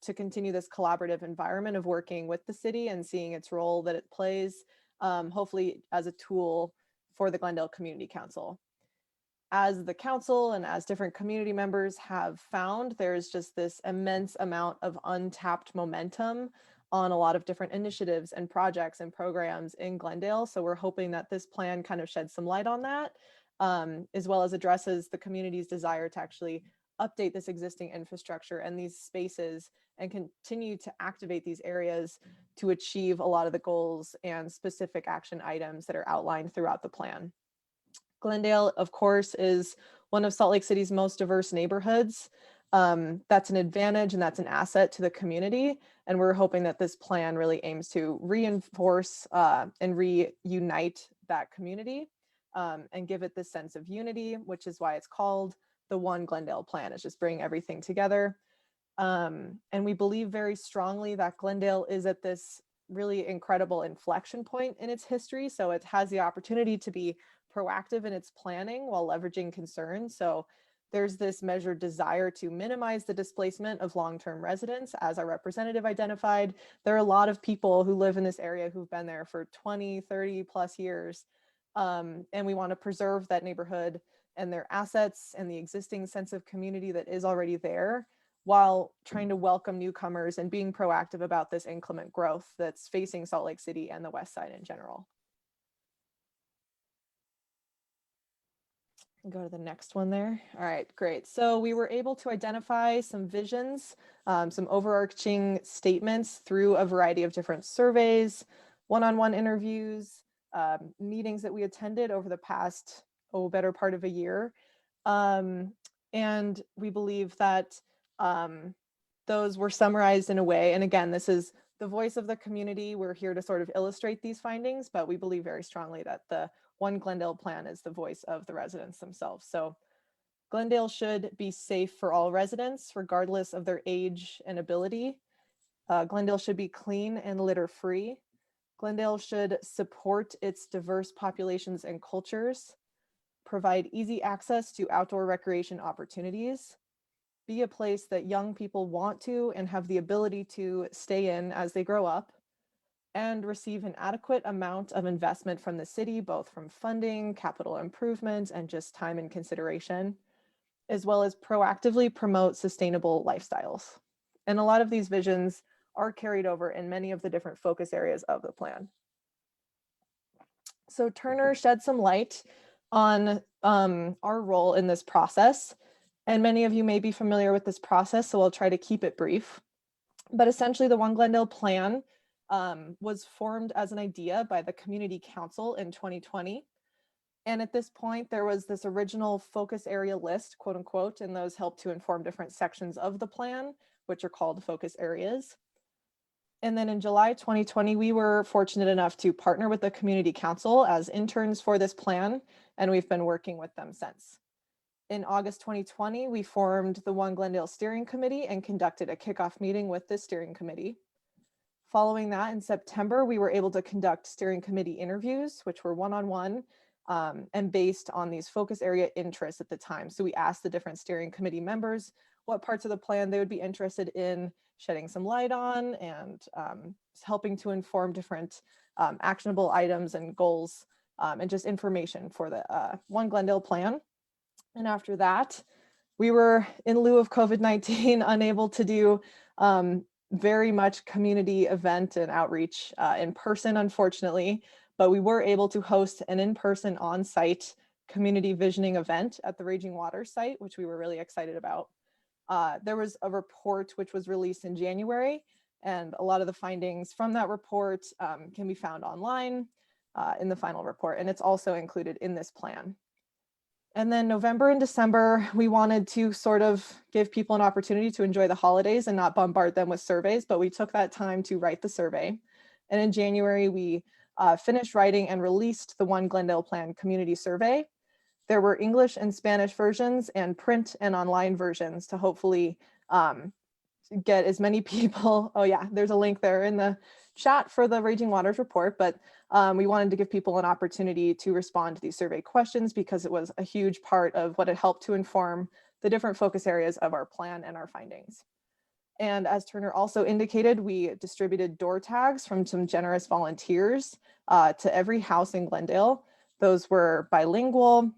to continue this collaborative environment of working with the city and seeing its role that it plays, hopefully as a tool for the Glendale Community Council. As the council and as different community members have found, there's just this immense amount of untapped momentum on a lot of different initiatives and projects and programs in Glendale. So we're hoping that this plan kind of sheds some light on that, as well as addresses the community's desire to actually update this existing infrastructure and these spaces and continue to activate these areas to achieve a lot of the goals and specific action items that are outlined throughout the plan. Glendale, of course, is one of Salt Lake City's most diverse neighborhoods. That's an advantage and that's an asset to the community. And we're hoping that this plan really aims to reinforce and reunite that community and give it this sense of unity, which is why it's called the One Glendale Plan. It's just bringing everything together. And we believe very strongly that Glendale is at this really incredible inflection point in its history. So it has the opportunity to be proactive in its planning while leveraging concerns. So there's this measured desire to minimize the displacement of long-term residents, as our representative identified. There are a lot of people who live in this area who've been there for 20, 30 plus years. And we want to preserve that neighborhood and their assets and the existing sense of community that is already there, while trying to welcome newcomers and being proactive about this inclement growth that's facing Salt Lake City and the West Side in general. Go to the next one there. All right, great. So we were able to identify some visions, some overarching statements through a variety of different surveys, one-on-one interviews, meetings that we attended over the past, better part of a year. And we believe that those were summarized in a way, and again, this is the voice of the community. We're here to sort of illustrate these findings, but we believe very strongly that the One Glendale Plan is the voice of the residents themselves. So Glendale should be safe for all residents, regardless of their age and ability. Glendale should be clean and litter-free. Glendale should support its diverse populations and cultures, provide easy access to outdoor recreation opportunities, be a place that young people want to and have the ability to stay in as they grow up, and receive an adequate amount of investment from the city, both from funding, capital improvements, and just time and consideration, as well as proactively promote sustainable lifestyles. And a lot of these visions are carried over in many of the different focus areas of the plan. So Turner shed some light on our role in this process. And many of you may be familiar with this process, so I'll try to keep it brief. But essentially, the One Glendale Plan was formed as an idea by the Community Council in 2020. And at this point, there was this original focus area list, quote unquote, and those help to inform different sections of the plan, which are called focus areas. And then in July 2020, we were fortunate enough to partner with the Community Council as interns for this plan, and we've been working with them since. In August 2020, we formed the One Glendale Steering Committee and conducted a kickoff meeting with the steering committee. Following that, in September, we were able to conduct steering committee interviews, which were one-on-one and based on these focus area interests at the time. So we asked the different steering committee members what parts of the plan they would be interested in shedding some light on and helping to inform different actionable items and goals and just information for the One Glendale Plan. And after that, we were, in lieu of COVID-19, unable to do very much community event and outreach in person, unfortunately, but we were able to host an in-person on-site community visioning event at the Raging Waters site, which we were really excited about. There was a report which was released in January, and a lot of the findings from that report can be found online in the final report, and it's also included in this plan. And then November and December, we wanted to sort of give people an opportunity to enjoy the holidays and not bombard them with surveys, but we took that time to write the survey. And in January, we finished writing and released the One Glendale Plan community survey. There were English and Spanish versions and print and online versions to hopefully get as many people. Oh yeah, there's a link there in the chat for the Raging Waters report, but we wanted to give people an opportunity to respond to these survey questions because it was a huge part of what had helped to inform the different focus areas of our plan and our findings. And as Turner also indicated, we distributed door tags from some generous volunteers to every house in Glendale. Those were bilingual.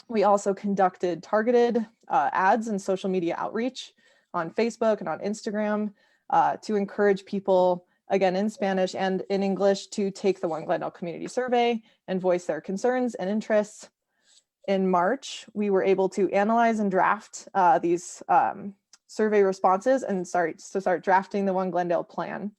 We also conducted targeted ads and social media outreach on Facebook and on Instagram to encourage people, again, in Spanish and in English, to take the One Glendale Community Survey and voice their concerns and interests. In March, we were able to analyze and draft these survey responses and start drafting the One Glendale Plan,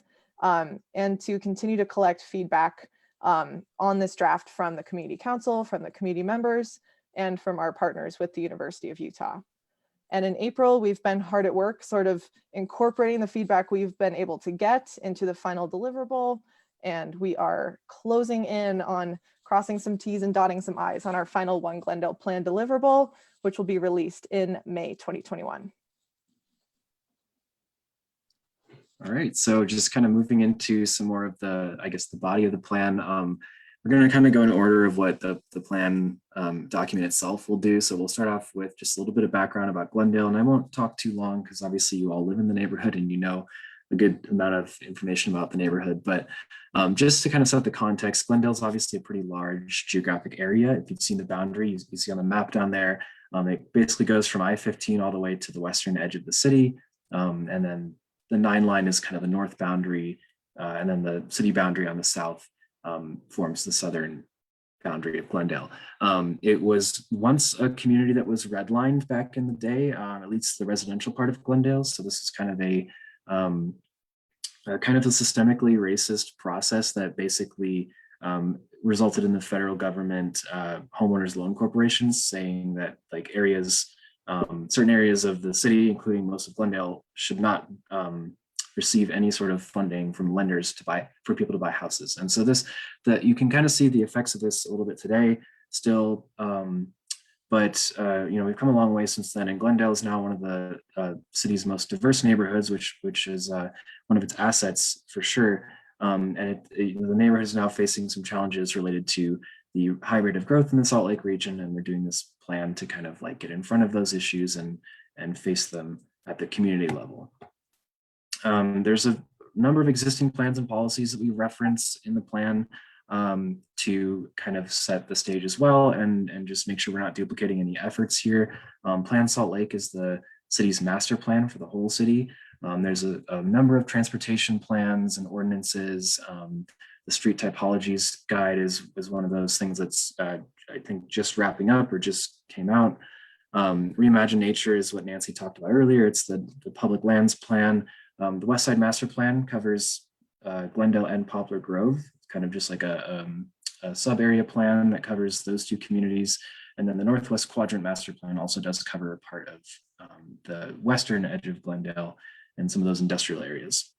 and to continue to collect feedback on this draft from the Community Council, from the community members, and from our partners with the University of Utah. And in April, we've been hard at work sort of incorporating the feedback we've been able to get into the final deliverable. And we are closing in on crossing some T's and dotting some I's on our final One Glendale Plan deliverable, which will be released in May 2021. All right, so just kind of moving into some more of the, I guess, the body of the plan. We're going to kind of go in order of what the plan document itself will do. So we'll start off with just a little bit of background about Glendale, and I won't talk too long because obviously you all live in the neighborhood and you know a good amount of information about the neighborhood. But just to kind of set the context, Glendale is obviously a pretty large geographic area. If you've seen the boundary, you see on the map down there, it basically goes from I-15 all the way to the western edge of the city. And then the 9 line is kind of the north boundary, and then the city boundary on the south forms the southern boundary of Glendale. It was once a community that was redlined back in the day, at least the residential part of Glendale. So this is kind of a systemically racist process that basically resulted in the federal government homeowners loan corporations saying that like areas, certain areas of the city, including most of Glendale, should not receive any sort of funding from lenders for people to buy houses. And so you can kind of see the effects of this a little bit today still, but we've come a long way since then. And Glendale is now one of the city's most diverse neighborhoods, which is one of its assets for sure. And the neighborhood is now facing some challenges related to the high rate of growth in the Salt Lake region, and we're doing this plan to kind of like get in front of those issues and face them at the community level. There's a number of existing plans and policies that we reference in the plan to kind of set the stage as well, and just make sure we're not duplicating any efforts here. Plan Salt Lake is the city's master plan for the whole city. There's a number of transportation plans and ordinances. The street typologies guide is one of those things that's I think just wrapping up or just came out. Reimagine Nature is what Nancy talked about earlier. It's the public lands plan. The West Side Master Plan covers Glendale and Poplar Grove. It's kind of just like a sub area plan that covers those two communities. And then the Northwest Quadrant Master Plan also does cover a part of the western edge of Glendale and some of those industrial areas.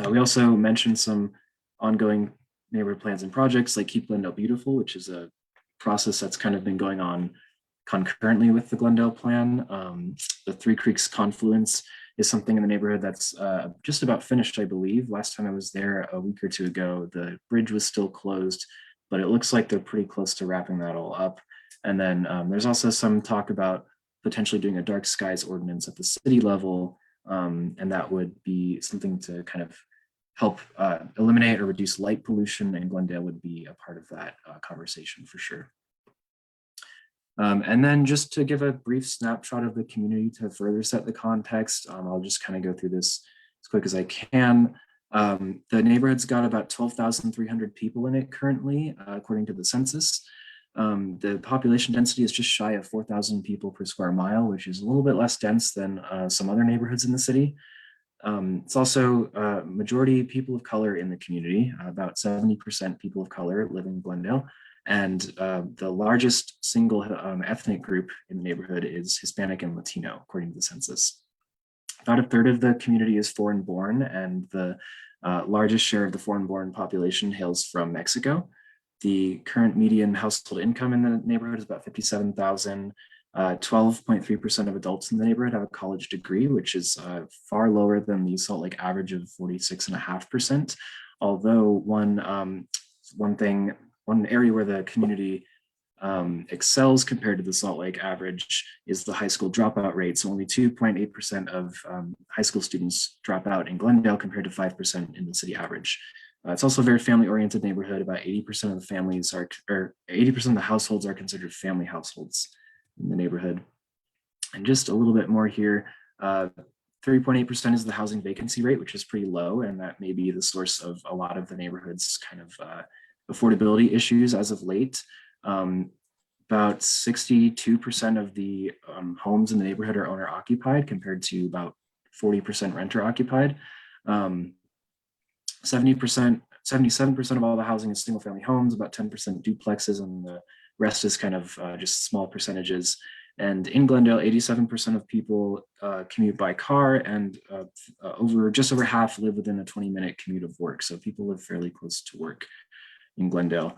We also mentioned some ongoing neighborhood plans and projects like Keep Glendale Beautiful, which is a process that's kind of been going on concurrently with the Glendale plan. The Three Creeks Confluence is something in the neighborhood that's just about finished, I believe. Last time I was there a week or two ago, the bridge was still closed, but it looks like they're pretty close to wrapping that all up. And then there's also some talk about potentially doing a dark skies ordinance at the city level, and that would be something to kind of help eliminate or reduce light pollution, and Glendale would be a part of that conversation for sure. And then just to give a brief snapshot of the community to further set the context, I'll just kind of go through this as quick as I can. The neighborhood's got about 12,300 people in it currently, according to the census. The population density is just shy of 4,000 people per square mile, which is a little bit less dense than some other neighborhoods in the city. It's also majority people of color in the community. About 70% people of color live in Glendale. And the largest single ethnic group in the neighborhood is Hispanic and Latino, according to the census. About a third of the community is foreign born, and the largest share of the foreign born population hails from Mexico. The current median household income in the neighborhood is about $57,000. 12.3% of adults in the neighborhood have a college degree, which is far lower than the Salt Lake average of 46.5%. Although one area where the community excels compared to the Salt Lake average is the high school dropout rate. So only 2.8% of high school students drop out in Glendale compared to 5% in the city average. It's also a very family-oriented neighborhood. About 80% of the families are, or 80% of the households are considered family households in the neighborhood. And just a little bit more here, 3.8% is the housing vacancy rate, which is pretty low, and that may be the source of a lot of the neighborhood's kind of affordability issues as of late. About 62% of the homes in the neighborhood are owner occupied compared to about 40% renter occupied. 77% of all the housing is single family homes, about 10% duplexes, and the rest is kind of just small percentages. And in Glendale, 87% of people commute by car, and just over half live within a 20-minute commute of work. So people live fairly close to work in Glendale.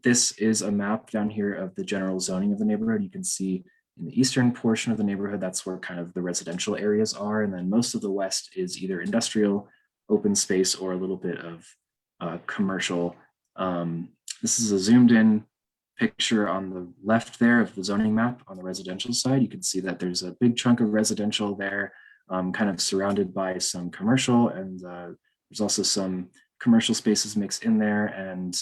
This is a map down here of the general zoning of the neighborhood. You can see in the eastern portion of the neighborhood, that's where kind of the residential areas are. And then most of the west is either industrial, open space, or a little bit of commercial. This is a zoomed in picture on the left there of the zoning map on the residential side. You can see that there's a big chunk of residential there, kind of surrounded by some commercial, and there's also some commercial spaces mixed in there, and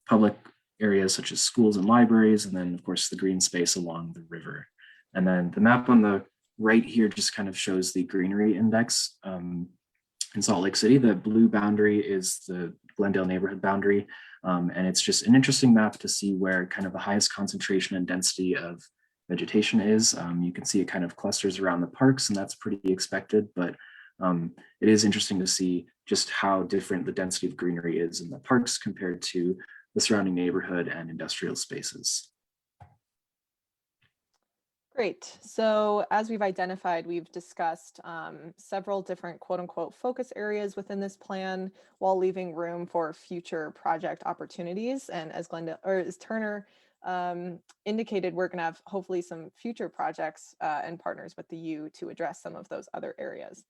public areas such as schools and libraries, and then of course the green space along the river. And then the map on the right here just kind of shows the greenery index in Salt Lake City. The blue boundary is the Glendale neighborhood boundary. And it's just an interesting map to see where kind of the highest concentration and density of vegetation is. You can see it kind of clusters around the parks, and that's pretty expected, but it is interesting to see just how different the density of greenery is in the parks compared to the surrounding neighborhood and industrial spaces. Great. So as we've identified, we've discussed several different quote unquote focus areas within this plan while leaving room for future project opportunities. And as Turner indicated, we're going to have hopefully some future projects and partners with the U to address some of those other areas.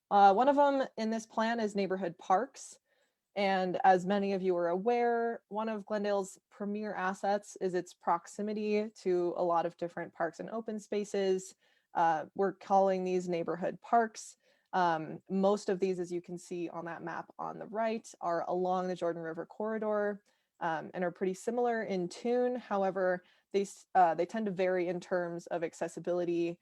One of them in this plan is neighborhood parks. And as many of you are aware, one of Glendale's premier assets is its proximity to a lot of different parks and open spaces. We're calling these neighborhood parks. Most of these, as you can see on that map on the right, are along the Jordan River corridor and are pretty similar in tune. However, they tend to vary in terms of accessibility,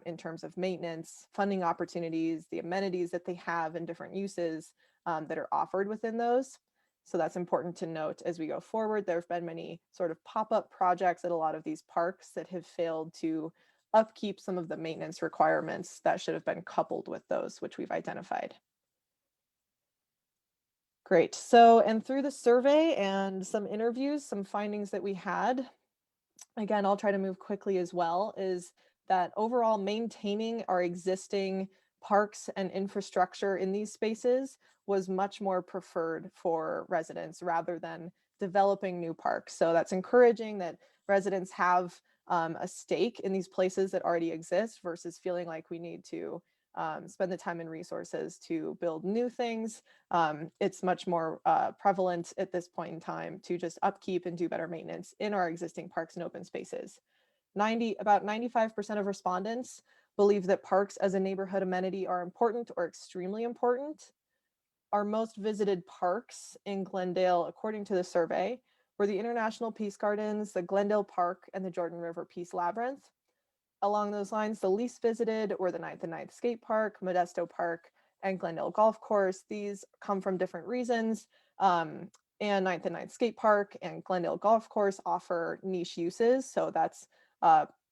in terms of maintenance, funding opportunities, the amenities that they have, and different uses that are offered within those. So that's important to note as we go forward. There have been many sort of pop-up projects at a lot of these parks that have failed to upkeep some of the maintenance requirements that should have been coupled with those, which we've identified. Great. So, and through the survey and some interviews, some findings that we had, again, I'll try to move quickly as well, is that overall maintaining our existing parks and infrastructure in these spaces was much more preferred for residents rather than developing new parks. So that's encouraging that residents have a stake in these places that already exist versus feeling like we need to spend the time and resources to build new things. It's much more prevalent at this point in time to just upkeep and do better maintenance in our existing parks and open spaces. About 95% of respondents believe that parks as a neighborhood amenity are important or extremely important. Our most visited parks in Glendale, according to the survey, were the International Peace Gardens, the Glendale Park, and the Jordan River Peace Labyrinth. Along those lines, the least visited were the 9th and 9th Skate Park, Modesto Park, and Glendale Golf Course. These come from different reasons. and 9th and 9th Skate Park and Glendale Golf Course offer niche uses. So that's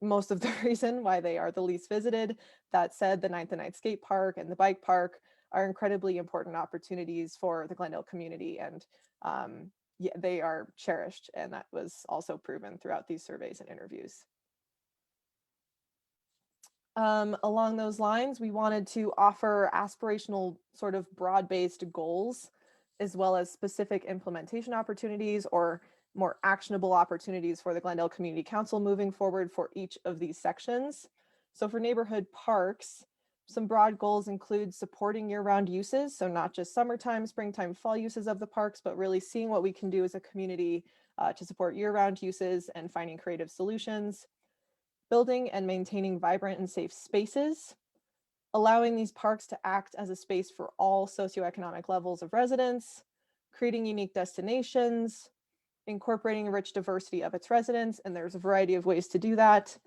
most of the reason why they are the least visited. That said, the 9th and 9th Skate Park and the bike park are incredibly important opportunities for the Glendale community, and yeah, they are cherished, and that was also proven throughout these surveys and interviews. Along those lines, we wanted to offer aspirational sort of broad-based goals, as well as specific implementation opportunities or more actionable opportunities for the Glendale Community Council moving forward for each of these sections. So for neighborhood parks, some broad goals include supporting year-round uses, so not just summertime, springtime, fall uses of the parks, but really seeing what we can do as a community to support year-round uses and finding creative solutions. Building and maintaining vibrant and safe spaces, allowing these parks to act as a space for all socioeconomic levels of residents, creating unique destinations, incorporating a rich diversity of its residents, and there's a variety of ways to do that.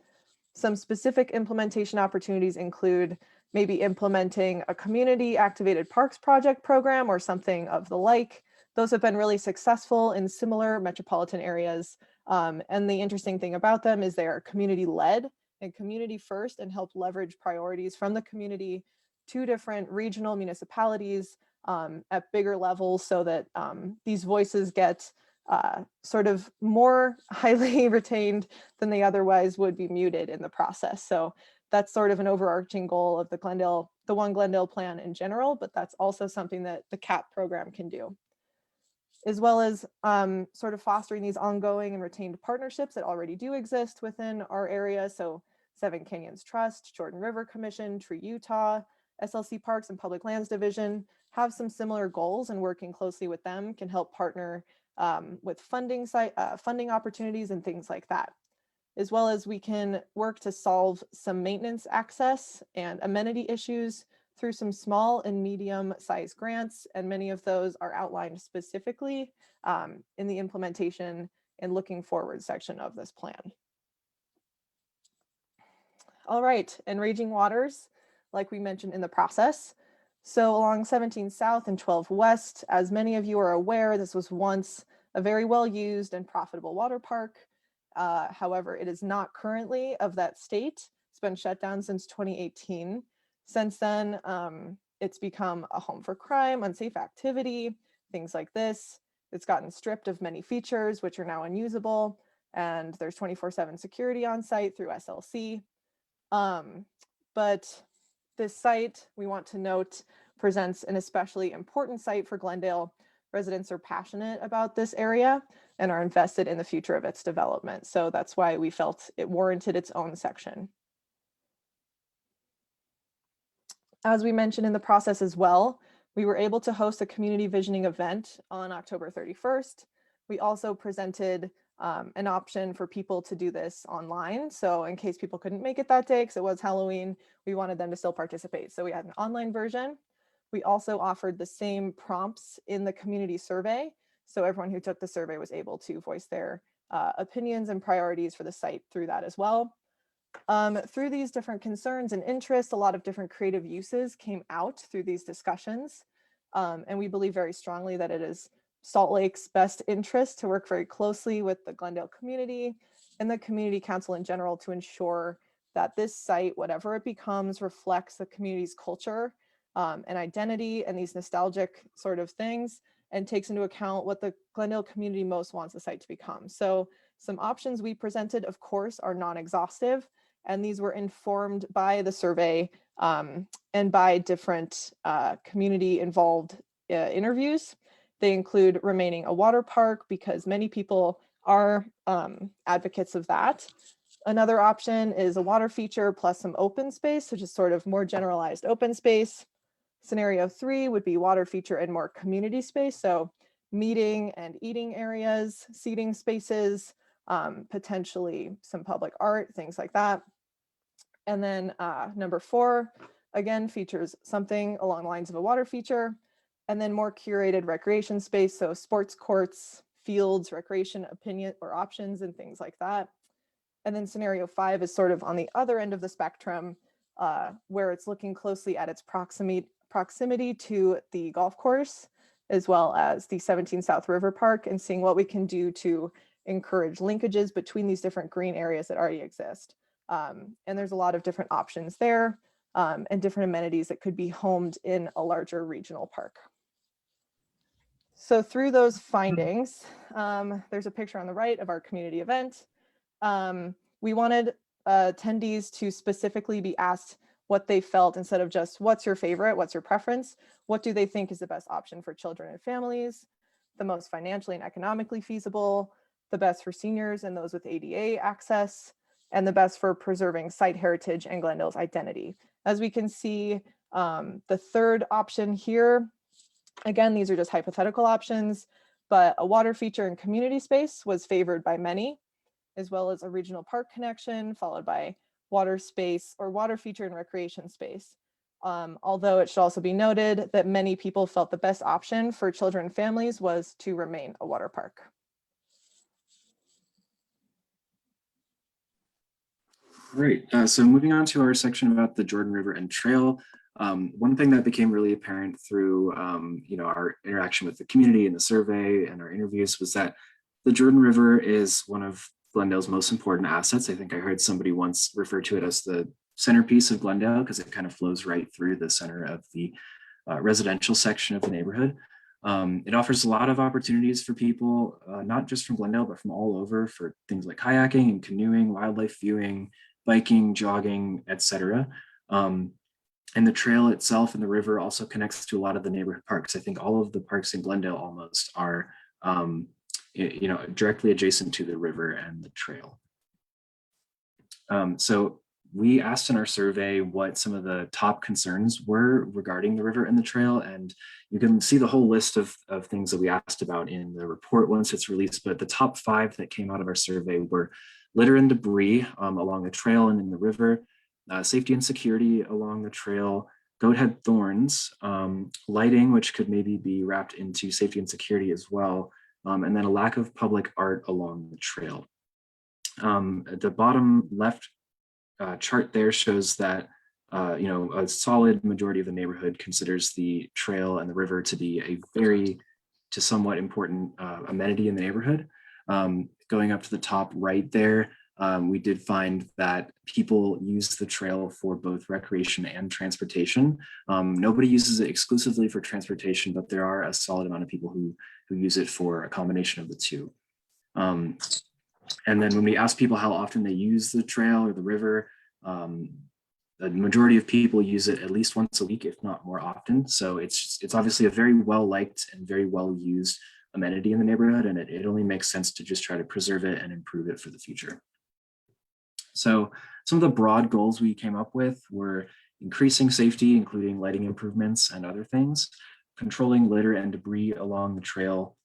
Some specific implementation opportunities include maybe implementing a community activated parks project program or something of the like. Those have been really successful in similar metropolitan areas. And the interesting thing about them is they are community led and community first, and help leverage priorities from the community to different regional municipalities at bigger levels, so that these voices get sort of more highly retained than they otherwise would be muted in the process. So that's sort of an overarching goal of the One Glendale plan in general, but that's also something that the CAP program can do, as well as sort of fostering these ongoing and retained partnerships that already do exist within our area. So Seven Canyons Trust, Jordan River Commission, Tree Utah, SLC Parks and Public Lands Division have some similar goals, and working closely with them can help partner with funding opportunities and things like that. As well as we can work to solve some maintenance access and amenity issues through some small and medium sized grants, and many of those are outlined specifically in the implementation and looking forward section of this plan. All right, and raging waters, like we mentioned in the process. So along 17 South and 12 West, as many of you are aware, this was once a very well used and profitable water park. However, it is not currently of that state. It's been shut down since 2018. Since then, it's become a home for crime, unsafe activity, things like this. It's gotten stripped of many features, which are now unusable, and there's 24/7 security on site through SLC. But this site, we want to note, presents an especially important site for Glendale. Residents are passionate about this area and are invested in the future of its development. So that's why we felt it warranted its own section. As we mentioned in the process as well, we were able to host a community visioning event on October 31st. We also presented an option for people to do this online. So in case people couldn't make it that day, because it was Halloween, we wanted them to still participate. So we had an online version. We also offered the same prompts in the community survey. So everyone who took the survey was able to voice their opinions and priorities for the site through that as well. Through these different concerns and interests, a lot of different creative uses came out through these discussions. And we believe very strongly that it is Salt Lake's best interest to work very closely with the Glendale community and the community council in general to ensure that this site, whatever it becomes, reflects the community's culture and identity and these nostalgic sort of things, and takes into account what the Glendale community most wants the site to become. So some options we presented, of course, are non-exhaustive, and these were informed by the survey and by different community involved interviews. They include remaining a water park, because many people are advocates of that. Another option is a water feature plus some open space, which is sort of more generalized open space. Scenario 3 would be water feature and more community space. So meeting and eating areas, seating spaces, potentially some public art, things like that. And then number 4, again, features something along the lines of a water feature, and then more curated recreation space. So sports courts, fields, recreation opinion or options, and things like that. And then scenario 5 is sort of on the other end of the spectrum, where it's looking closely at its proximity to the golf course as well as the 17 South River Park, and seeing what we can do to encourage linkages between these different green areas that already exist. And there's a lot of different options there and different amenities that could be homed in a larger regional park. So through those findings, there's a picture on the right of our community event. We wanted attendees to specifically be asked what they felt instead of just what's your favorite, what's your preference, what do they think is the best option for children and families, the most financially and economically feasible, the best for seniors and those with ADA access, and the best for preserving site heritage and Glendale's identity. As we can see, the third option here, again, these are just hypothetical options, but a water feature and community space was favored by many, as well as a regional park connection, followed by water space or water feature and recreation space. Although it should also be noted that many people felt the best option for children and families was to remain a water park. Great. So moving on to our section about the Jordan River and Trail. One thing that became really apparent through our interaction with the community and the survey and our interviews was that the Jordan River is one of Glendale's most important assets. I think I heard somebody once refer to it as the centerpiece of Glendale because it kind of flows right through the center of the residential section of the neighborhood. It offers a lot of opportunities for people, not just from Glendale, but from all over, for things like kayaking and canoeing, wildlife viewing, biking, jogging, etc. And the trail itself and the river also connects to a lot of the neighborhood parks. I think all of the parks in Glendale almost are directly adjacent to the river and the trail. So we asked in our survey what some of the top concerns were regarding the river and the trail, and you can see the whole list of things that we asked about in the report once it's released, but the top 5 that came out of our survey were litter and debris along the trail and in the river, safety and security along the trail, goathead thorns, lighting, which could maybe be wrapped into safety and security as well, and then a lack of public art along the trail. The bottom left chart there shows that a solid majority of the neighborhood considers the trail and the river to be a somewhat important amenity in the neighborhood. Going up to the top right there, we did find that people use the trail for both recreation and transportation. Nobody uses it exclusively for transportation, but there are a solid amount of people who use it for a combination of the two. And then when we ask people how often they use the trail or the river, the majority of people use it at least once a week, if not more often. So it's obviously a very well-liked and very well-used amenity in the neighborhood, and it only makes sense to just try to preserve it and improve it for the future. So some of the broad goals we came up with were increasing safety, including lighting improvements and other things, controlling litter and debris along the trail,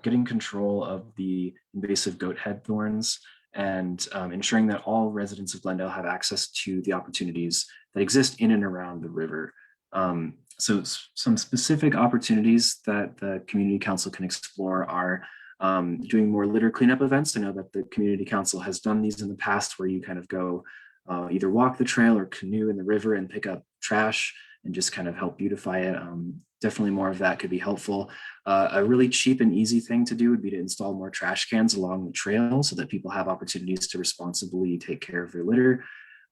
getting control of the invasive goathead thorns, and ensuring that all residents of Glendale have access to the opportunities that exist in and around the river. So some specific opportunities that the Community Council can explore are doing more litter cleanup events. I know that the Community Council has done these in the past where you kind of go either walk the trail or canoe in the river and pick up trash and just kind of help beautify it. Definitely more of that could be helpful. A really cheap and easy thing to do would be to install more trash cans along the trail so that people have opportunities to responsibly take care of their litter.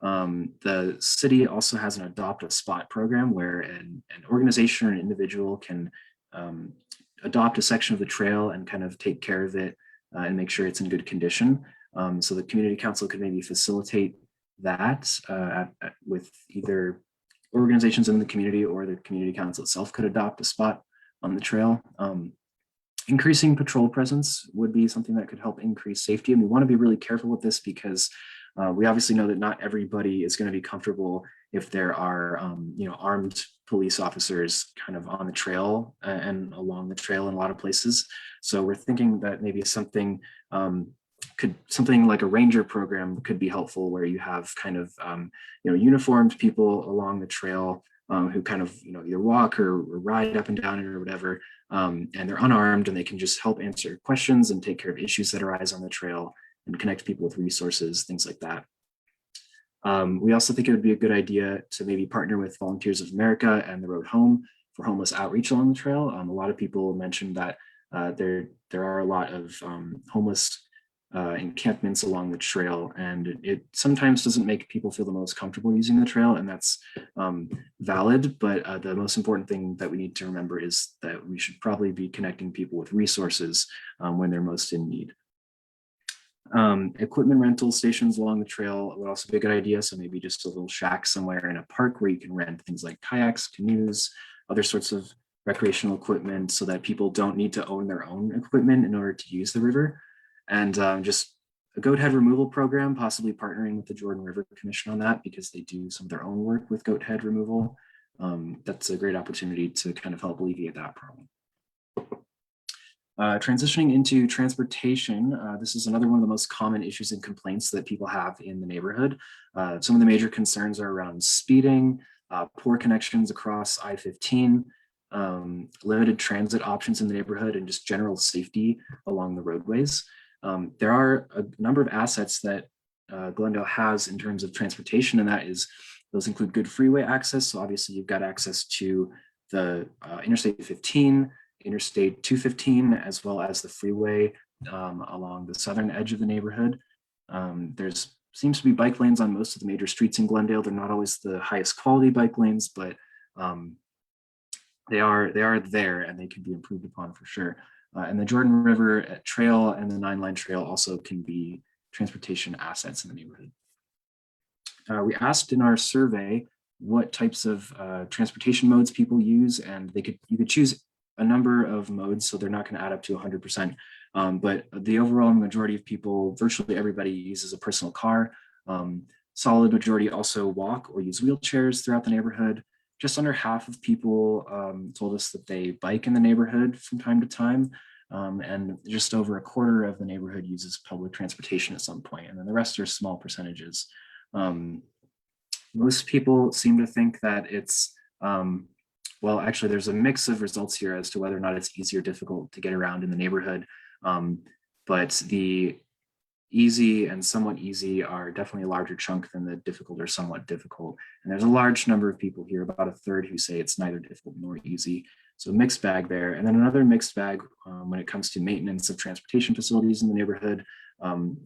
The city also has an Adopt a Spot program where an organization or an individual can adopt a section of the trail and kind of take care of it and make sure it's in good condition. So the Community Council could maybe facilitate that with either organizations in the community, or the Community Council itself could adopt a spot on the trail. Increasing patrol presence would be something that could help increase safety. And we want to be really careful with this because we obviously know that not everybody is going to be comfortable if there are armed police officers kind of on the trail and along the trail in a lot of places. So we're thinking that maybe something like a ranger program could be helpful, where you have kind of uniformed people along the trail who kind of either walk or ride up and down it or whatever, and they're unarmed and they can just help answer questions and take care of issues that arise on the trail and connect people with resources, things like that. We also think it would be a good idea to maybe partner with Volunteers of America and the Road Home for homeless outreach along the trail. A lot of people mentioned that there are a lot of homeless encampments along the trail, and it sometimes doesn't make people feel the most comfortable using the trail, and that's valid. But the most important thing that we need to remember is that we should probably be connecting people with resources when they're most in need. Equipment rental stations along the trail would also be a good idea. So maybe just a little shack somewhere in a park where you can rent things like kayaks, canoes, other sorts of recreational equipment, so that people don't need to own their own equipment in order to use the river. And just a goat head removal program, possibly partnering with the Jordan River Commission on that, because they do some of their own work with goat head removal. That's a great opportunity to kind of help alleviate that problem. Transitioning into transportation, this is another one of the most common issues and complaints that people have in the neighborhood. Some of the major concerns are around speeding, poor connections across I-15, limited transit options in the neighborhood, and just general safety along the roadways. There are a number of assets that Glendale has in terms of transportation, and those include good freeway access. So obviously you've got access to the Interstate 15, Interstate 215, as well as the freeway along the southern edge of the neighborhood. There's seems to be bike lanes on most of the major streets in Glendale. They're not always the highest quality bike lanes, but they are there, and they can be improved upon for sure. And the Jordan River Trail and the 9-Line Trail also can be transportation assets in the neighborhood. We asked in our survey what types of transportation modes people use, and you could choose a number of modes, so they're not going to add up to 100%. But the overall majority of people, virtually everybody, uses a personal car. Solid majority also walk or use wheelchairs throughout the neighborhood. Just under half of people told us that they bike in the neighborhood from time to time. And just over a quarter of the neighborhood uses public transportation at some point. And then the rest are small percentages. Most people seem to think that it's, well, actually, there's a mix of results here as to whether or not it's easy or difficult to get around in the neighborhood. But the easy and somewhat easy are definitely a larger chunk than the difficult or somewhat difficult. And there's a large number of people here, about a third, who say it's neither difficult nor easy. So mixed bag there. And then another mixed bag when it comes to maintenance of transportation facilities in the neighborhood.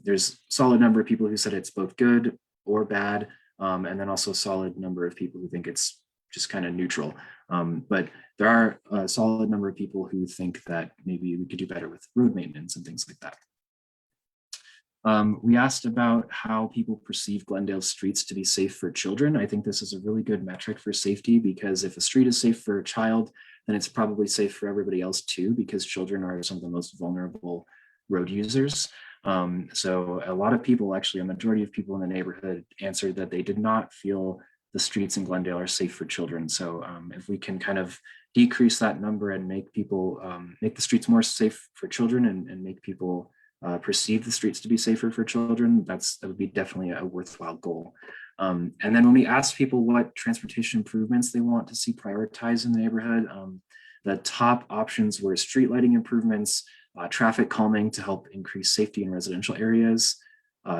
There's a solid number of people who said it's both good or bad. And then also a solid number of people who think it's just kind of neutral. But there are a solid number of people who think that maybe we could do better with road maintenance and things like that. We asked about how people perceive Glendale streets to be safe for children. I think this is a really good metric for safety, because if a street is safe for a child, then it's probably safe for everybody else too, because children are some of the most vulnerable road users. So a lot of people, actually a majority of people in the neighborhood, answered that they did not feel the streets in Glendale are safe for children. So if we can kind of decrease that number and make people, make the streets more safe for children, and make people perceive the streets to be safer for children, that would be definitely a worthwhile goal. And then when we asked people what transportation improvements they want to see prioritized in the neighborhood, the top options were street lighting improvements, traffic calming to help increase safety in residential areas,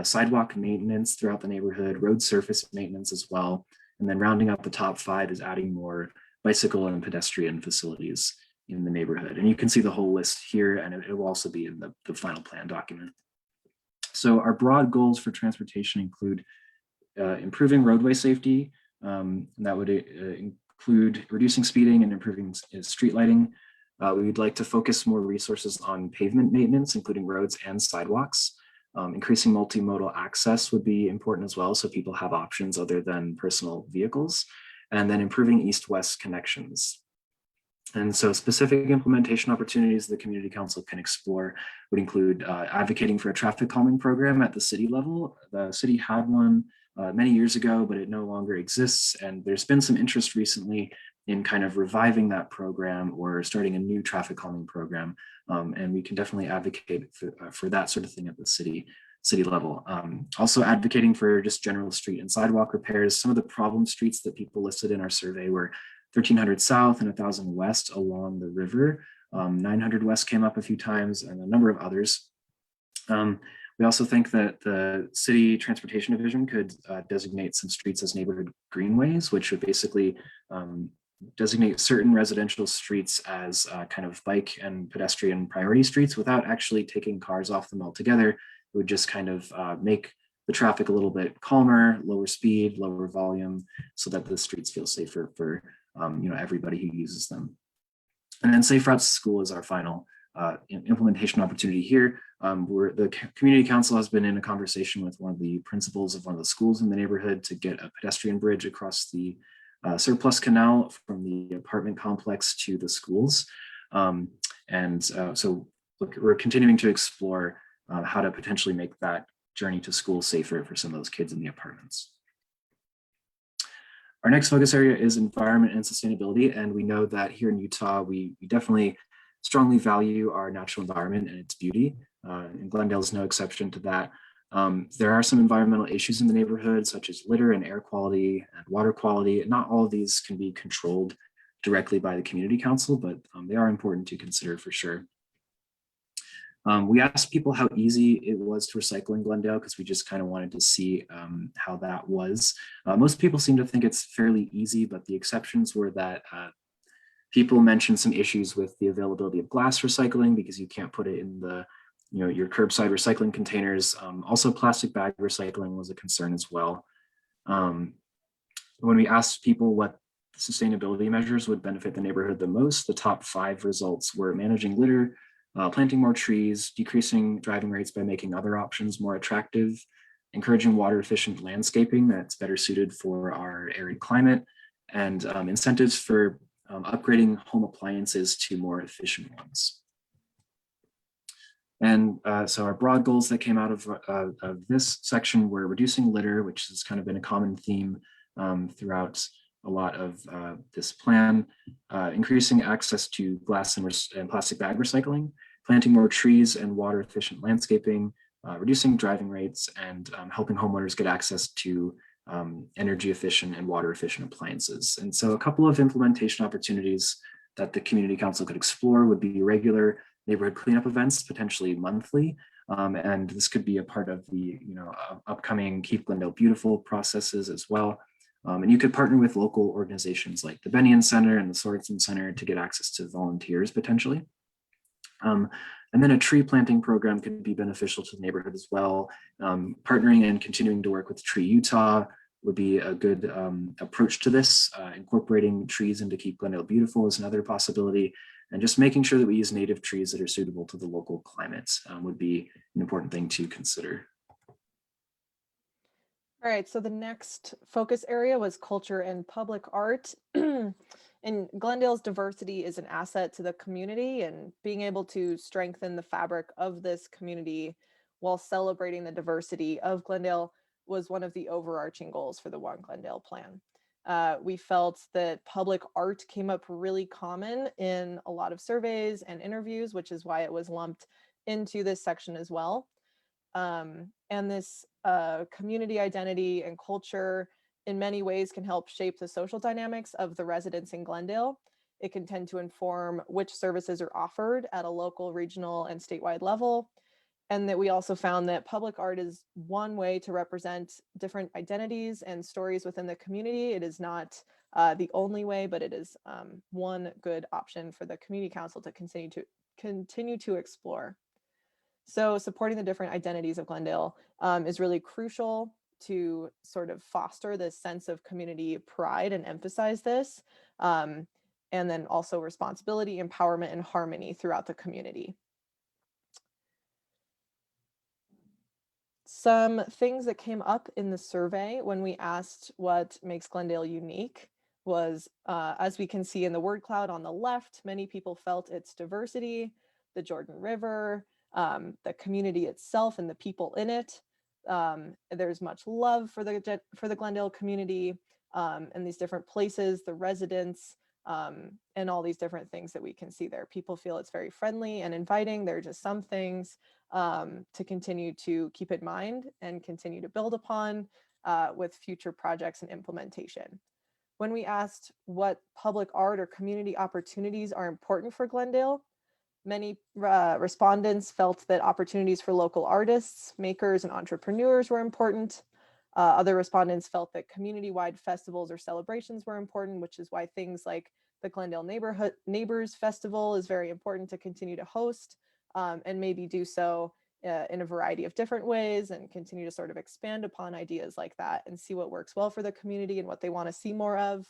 sidewalk maintenance throughout the neighborhood, road surface maintenance as well. And then rounding out the top 5 is adding more bicycle and pedestrian facilities in the neighborhood. And you can see the whole list here, and it will also be in the final plan document. So our broad goals for transportation include improving roadway safety. That would include reducing speeding and improving street lighting. We would like to focus more resources on pavement maintenance, including roads and sidewalks. Increasing multimodal access would be important as well, so people have options other than personal vehicles. And then improving east-west connections. And so specific implementation opportunities the Community Council can explore would include advocating for a traffic calming program at the city level. The city had one many years ago, but it no longer exists. And there's been some interest recently in kind of reviving that program or starting a new traffic calming program. And we can definitely advocate for that sort of thing at the city level. Also advocating for just general street and sidewalk repairs. Some of the problem streets that people listed in our survey were 1300 South and 1000 West along the river. 900 West came up a few times, and a number of others. We also think that the city transportation division could designate some streets as neighborhood greenways, which would basically designate certain residential streets as kind of bike and pedestrian priority streets without actually taking cars off them altogether. It would just kind of make the traffic a little bit calmer, lower speed, lower volume, so that the streets feel safer for everybody who uses them. And then Safe Routes to School is our final implementation opportunity here. The community council has been in a conversation with one of the principals of one of the schools in the neighborhood to get a pedestrian bridge across the surplus canal from the apartment complex to the schools. So we're continuing to explore how to potentially make that journey to school safer for some of those kids in the apartments. Our next focus area is environment and sustainability. And we know that here in Utah, we definitely strongly value our natural environment and its beauty. And Glendale is no exception to that. There are some environmental issues in the neighborhood, such as litter and air quality and water quality. And not all of these can be controlled directly by the community council, but they are important to consider for sure. We asked people how easy it was to recycle in Glendale because we just kind of wanted to see how that was. Most people seem to think it's fairly easy, but the exceptions were that people mentioned some issues with the availability of glass recycling because you can't put it in the your curbside recycling containers. Also, plastic bag recycling was a concern as well. When we asked people what sustainability measures would benefit the neighborhood the most, the top 5 results were managing litter, planting more trees, decreasing driving rates by making other options more attractive, encouraging water efficient landscaping that's better suited for our arid climate, and incentives for upgrading home appliances to more efficient ones. And so our broad goals that came out of this section were reducing litter, which has kind of been a common theme throughout a lot of this plan, increasing access to glass and plastic bag recycling, planting more trees and water efficient landscaping, reducing driving rates, and helping homeowners get access to energy efficient and water efficient appliances. And so a couple of implementation opportunities that the community council could explore would be regular neighborhood cleanup events, potentially monthly. And this could be a part of the upcoming Keep Glendale Beautiful processes as well. And you could partner with local organizations like the Bennion Center and the Sorensen Center to get access to volunteers potentially. And then a tree planting program could be beneficial to the neighborhood as well. Partnering and continuing to work with Tree Utah would be a good approach to this. Incorporating trees into Keep Glendale Beautiful is another possibility. And just making sure that we use native trees that are suitable to the local climate would be an important thing to consider. All right, so the next focus area was culture and public art. And Glendale's diversity is an asset to the community, and being able to strengthen the fabric of this community while celebrating the diversity of Glendale was one of the overarching goals for the One Glendale plan. We felt that public art came up really common in a lot of surveys and interviews, which is why it was lumped into this section as well. And this community identity and culture in many ways can help shape the social dynamics of the residents in Glendale. It can tend to inform which services are offered at a local, regional, and statewide level. And that we also found that public art is one way to represent different identities and stories within the community. It is not the only way, but it is one good option for the community council to continue to explore. So supporting the different identities of Glendale is really crucial to sort of foster this sense of community pride and emphasize this. And then also responsibility, empowerment, and harmony throughout the community. Some things that came up in the survey when we asked what makes Glendale unique was, as we can see in the word cloud on the left, many people felt its diversity, the Jordan River, the community itself and the people in it. There's much love for the Glendale community and these different places, the residents, and all these different things that we can see there. People feel it's very friendly and inviting. There are just some things to continue to keep in mind and continue to build upon with future projects and implementation. When we asked what public art or community opportunities are important for Glendale, many respondents felt that opportunities for local artists, makers, and entrepreneurs were important. Other respondents felt that community-wide festivals or celebrations were important, which is why things like the Glendale Neighbors Festival is very important to continue to host, and maybe do so in a variety of different ways, and continue to sort of expand upon ideas like that and see what works well for the community and what they want to see more of,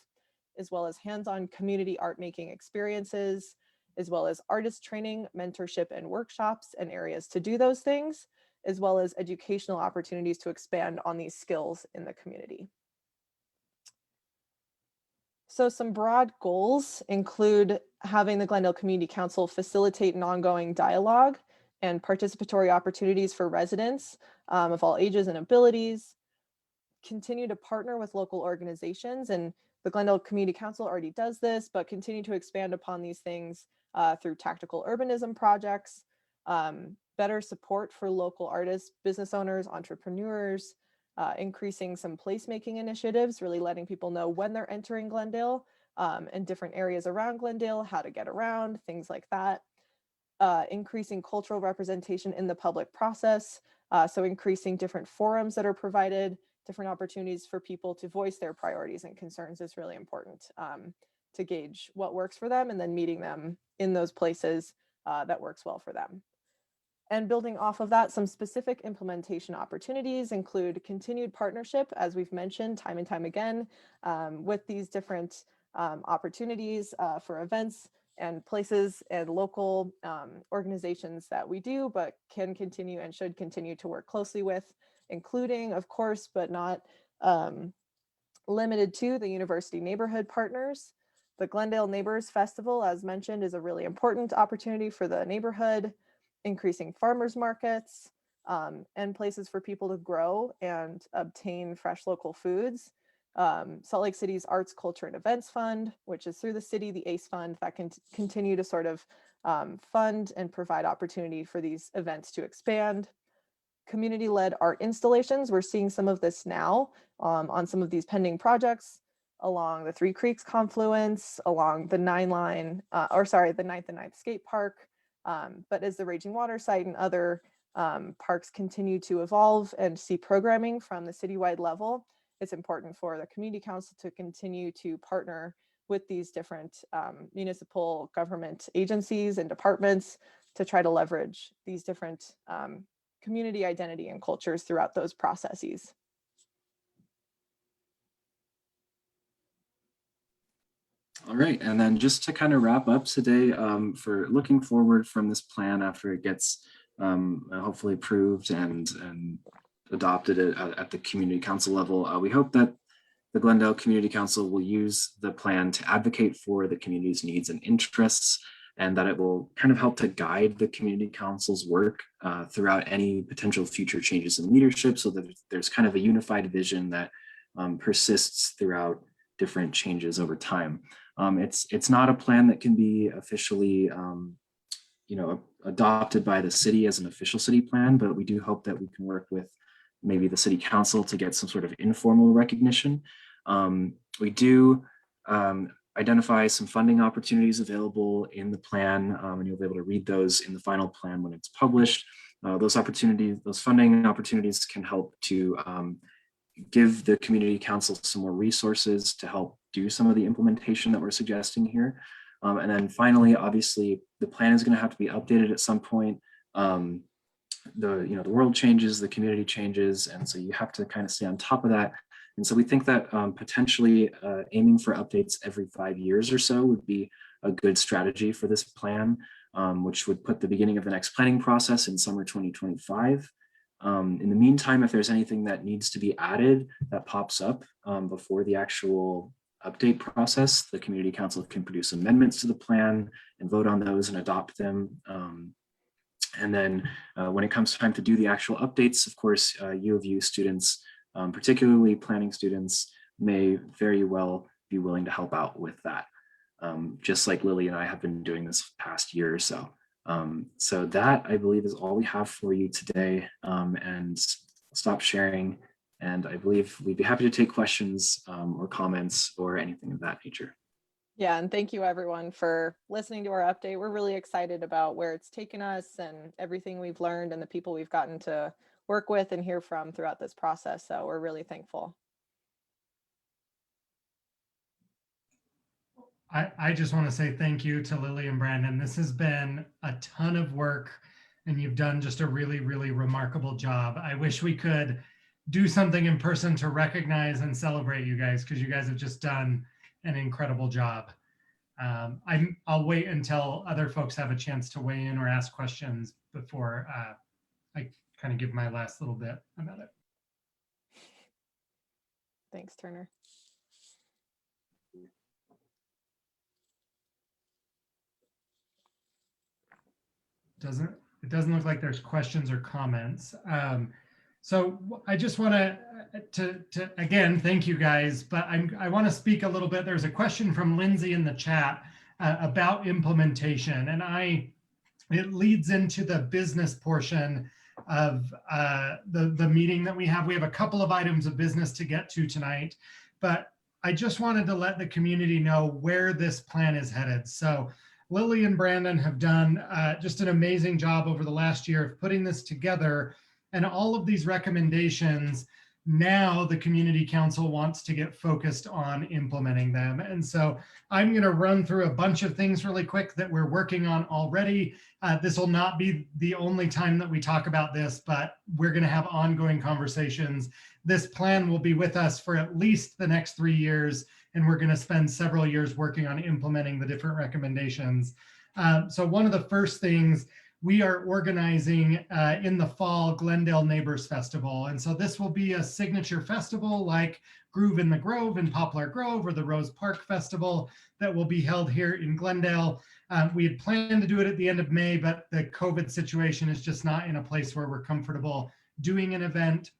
as well as hands-on community art making experiences, as well as artist training, mentorship, and workshops and areas to do those things, as well as educational opportunities to expand on these skills in the community. So some broad goals include having the Glendale Community Council facilitate an ongoing dialogue and participatory opportunities for residents of all ages and abilities, continue to partner with local organizations, and the Glendale Community Council already does this, but continue to expand upon these things through tactical urbanism projects, better support for local artists, business owners, entrepreneurs, increasing some placemaking initiatives, really letting people know when they're entering Glendale and different areas around Glendale, how to get around, things like that. Increasing cultural representation in the public process. So increasing different forums that are provided, different opportunities for people to voice their priorities and concerns is really important to gauge what works for them, and then meeting them in those places that works well for them. And building off of that, some specific implementation opportunities include continued partnership, as we've mentioned time and time again, with these different opportunities for events and places and local organizations that we do, but can continue and should continue to work closely with, including, of course, but not limited to, the university neighborhood partners. The Glendale Neighbors Festival, as mentioned, is a really important opportunity for the neighborhood, increasing farmers markets and places for people to grow and obtain fresh local foods. Salt Lake City's Arts, Culture, and Events Fund, which is through the city, the ACE Fund, that can continue to sort of fund and provide opportunity for these events to expand. Community-led art installations, we're seeing some of this now on some of these pending projects along the Three Creeks confluence, along the 9th and 9th skate park. But as the Raging Water site and other parks continue to evolve and see programming from the citywide level, it's important for the Community Council to continue to partner with these different municipal government agencies and departments to try to leverage these different community identity and cultures throughout those processes. All right, and then just to kind of wrap up today, for looking forward from this plan after it gets hopefully approved and adopted at the community council level, we hope that the Glendale Community Council will use the plan to advocate for the community's needs and interests, and that it will kind of help to guide the community council's work throughout any potential future changes in leadership, so that there's kind of a unified vision that persists throughout different changes over time. It's not a plan that can be officially adopted by the city as an official city plan, but we do hope that we can work with maybe the city council to get some sort of informal recognition. We do identify some funding opportunities available in the plan, and you'll be able to read those in the final plan when it's published. Those funding opportunities can help to give the community council some more resources to help do some of the implementation that we're suggesting here. And then finally, obviously, the plan is going to have to be updated at some point. The world changes, the community changes, and so you have to kind of stay on top of that. And so we think that potentially aiming for updates every 5 years or so would be a good strategy for this plan, which would put the beginning of the next planning process in summer 2025. In the meantime, if there's anything that needs to be added that pops up before the actual update process, the community council can produce amendments to the plan and vote on those and adopt them. And then when it comes time to do the actual updates, of course, U of U students, particularly planning students, may very well be willing to help out with that, just like Lily and I have been doing this past year or so. So that, I believe, is all we have for you today, and I'll stop sharing. And I believe we'd be happy to take questions or comments or anything of that nature. Yeah, and thank you everyone for listening to our update. We're really excited about where it's taken us and everything we've learned and the people we've gotten to work with and hear from throughout this process. So we're really thankful. I just want to say thank you to Lily and Brandon. This has been a ton of work and you've done just a really, really remarkable job. I wish we could do something in person to recognize and celebrate you guys, because you guys have just done an incredible job. I'll wait until other folks have a chance to weigh in or ask questions before I kind of give my last little bit about it. Thanks, Turner. It doesn't look like there's questions or comments. So I just want to again, thank you guys, but I want to speak a little bit. There's a question from Lindsay in the chat about implementation, and it leads into the business portion of the meeting that we have. We have a couple of items of business to get to tonight, but I just wanted to let the community know where this plan is headed. So Lily and Brandon have done just an amazing job over the last year of putting this together, and all of these recommendations, now the community council wants to get focused on implementing them. And so I'm going to run through a bunch of things really quick that we're working on already. This will not be the only time that we talk about this, but we're going to have ongoing conversations. This plan will be with us for at least the next 3 years, and we're going to spend several years working on implementing the different recommendations. So one of the first things, we are organizing in the fall Glendale Neighbors Festival. And so this will be a signature festival like Groove in the Grove in Poplar Grove or the Rose Park Festival that will be held here in Glendale. We had planned to do it at the end of May, but the COVID situation is just not in a place where we're comfortable doing an event.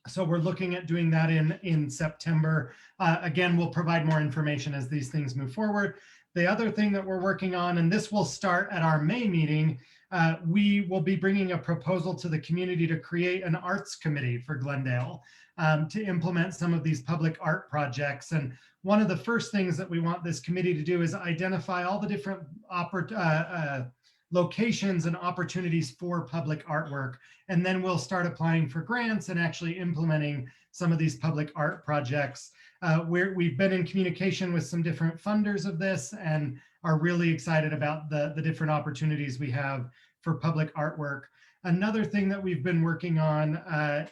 So we're looking at doing that in September. Again, we'll provide more information as these things move forward. The other thing that we're working on, and this will start at our May meeting, we will be bringing a proposal to the community to create an arts committee for Glendale to implement some of these public art projects. And one of the first things that we want this committee to do is identify all the different locations and opportunities for public artwork. And then we'll start applying for grants and actually implementing some of these public art projects. We've been in communication with some different funders of this and are really excited about the different opportunities we have for public artwork. Another thing that we've been working on,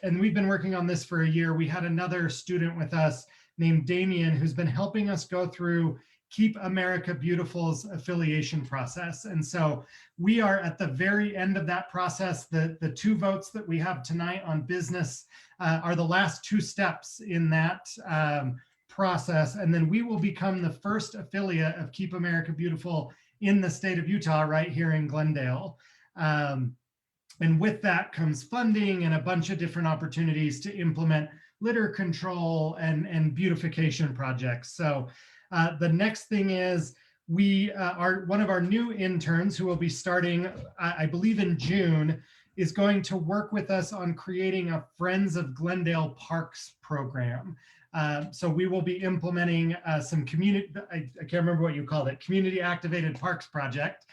and we've been working on this for a year, we had another student with us named Damien who's been helping us go through Keep America Beautiful's affiliation process. And so we are at the very end of that process. The 2 votes that we have tonight on business are the last 2 steps in that process. And then we will become the first affiliate of Keep America Beautiful in the state of Utah, right here in Glendale. And with that comes funding and a bunch of different opportunities to implement litter control and beautification projects. So the next thing is we are one of our new interns who will be starting, I believe in June, is going to work with us on creating a Friends of Glendale Parks program. So we will be implementing some community, I can't remember what you called it, community activated parks project.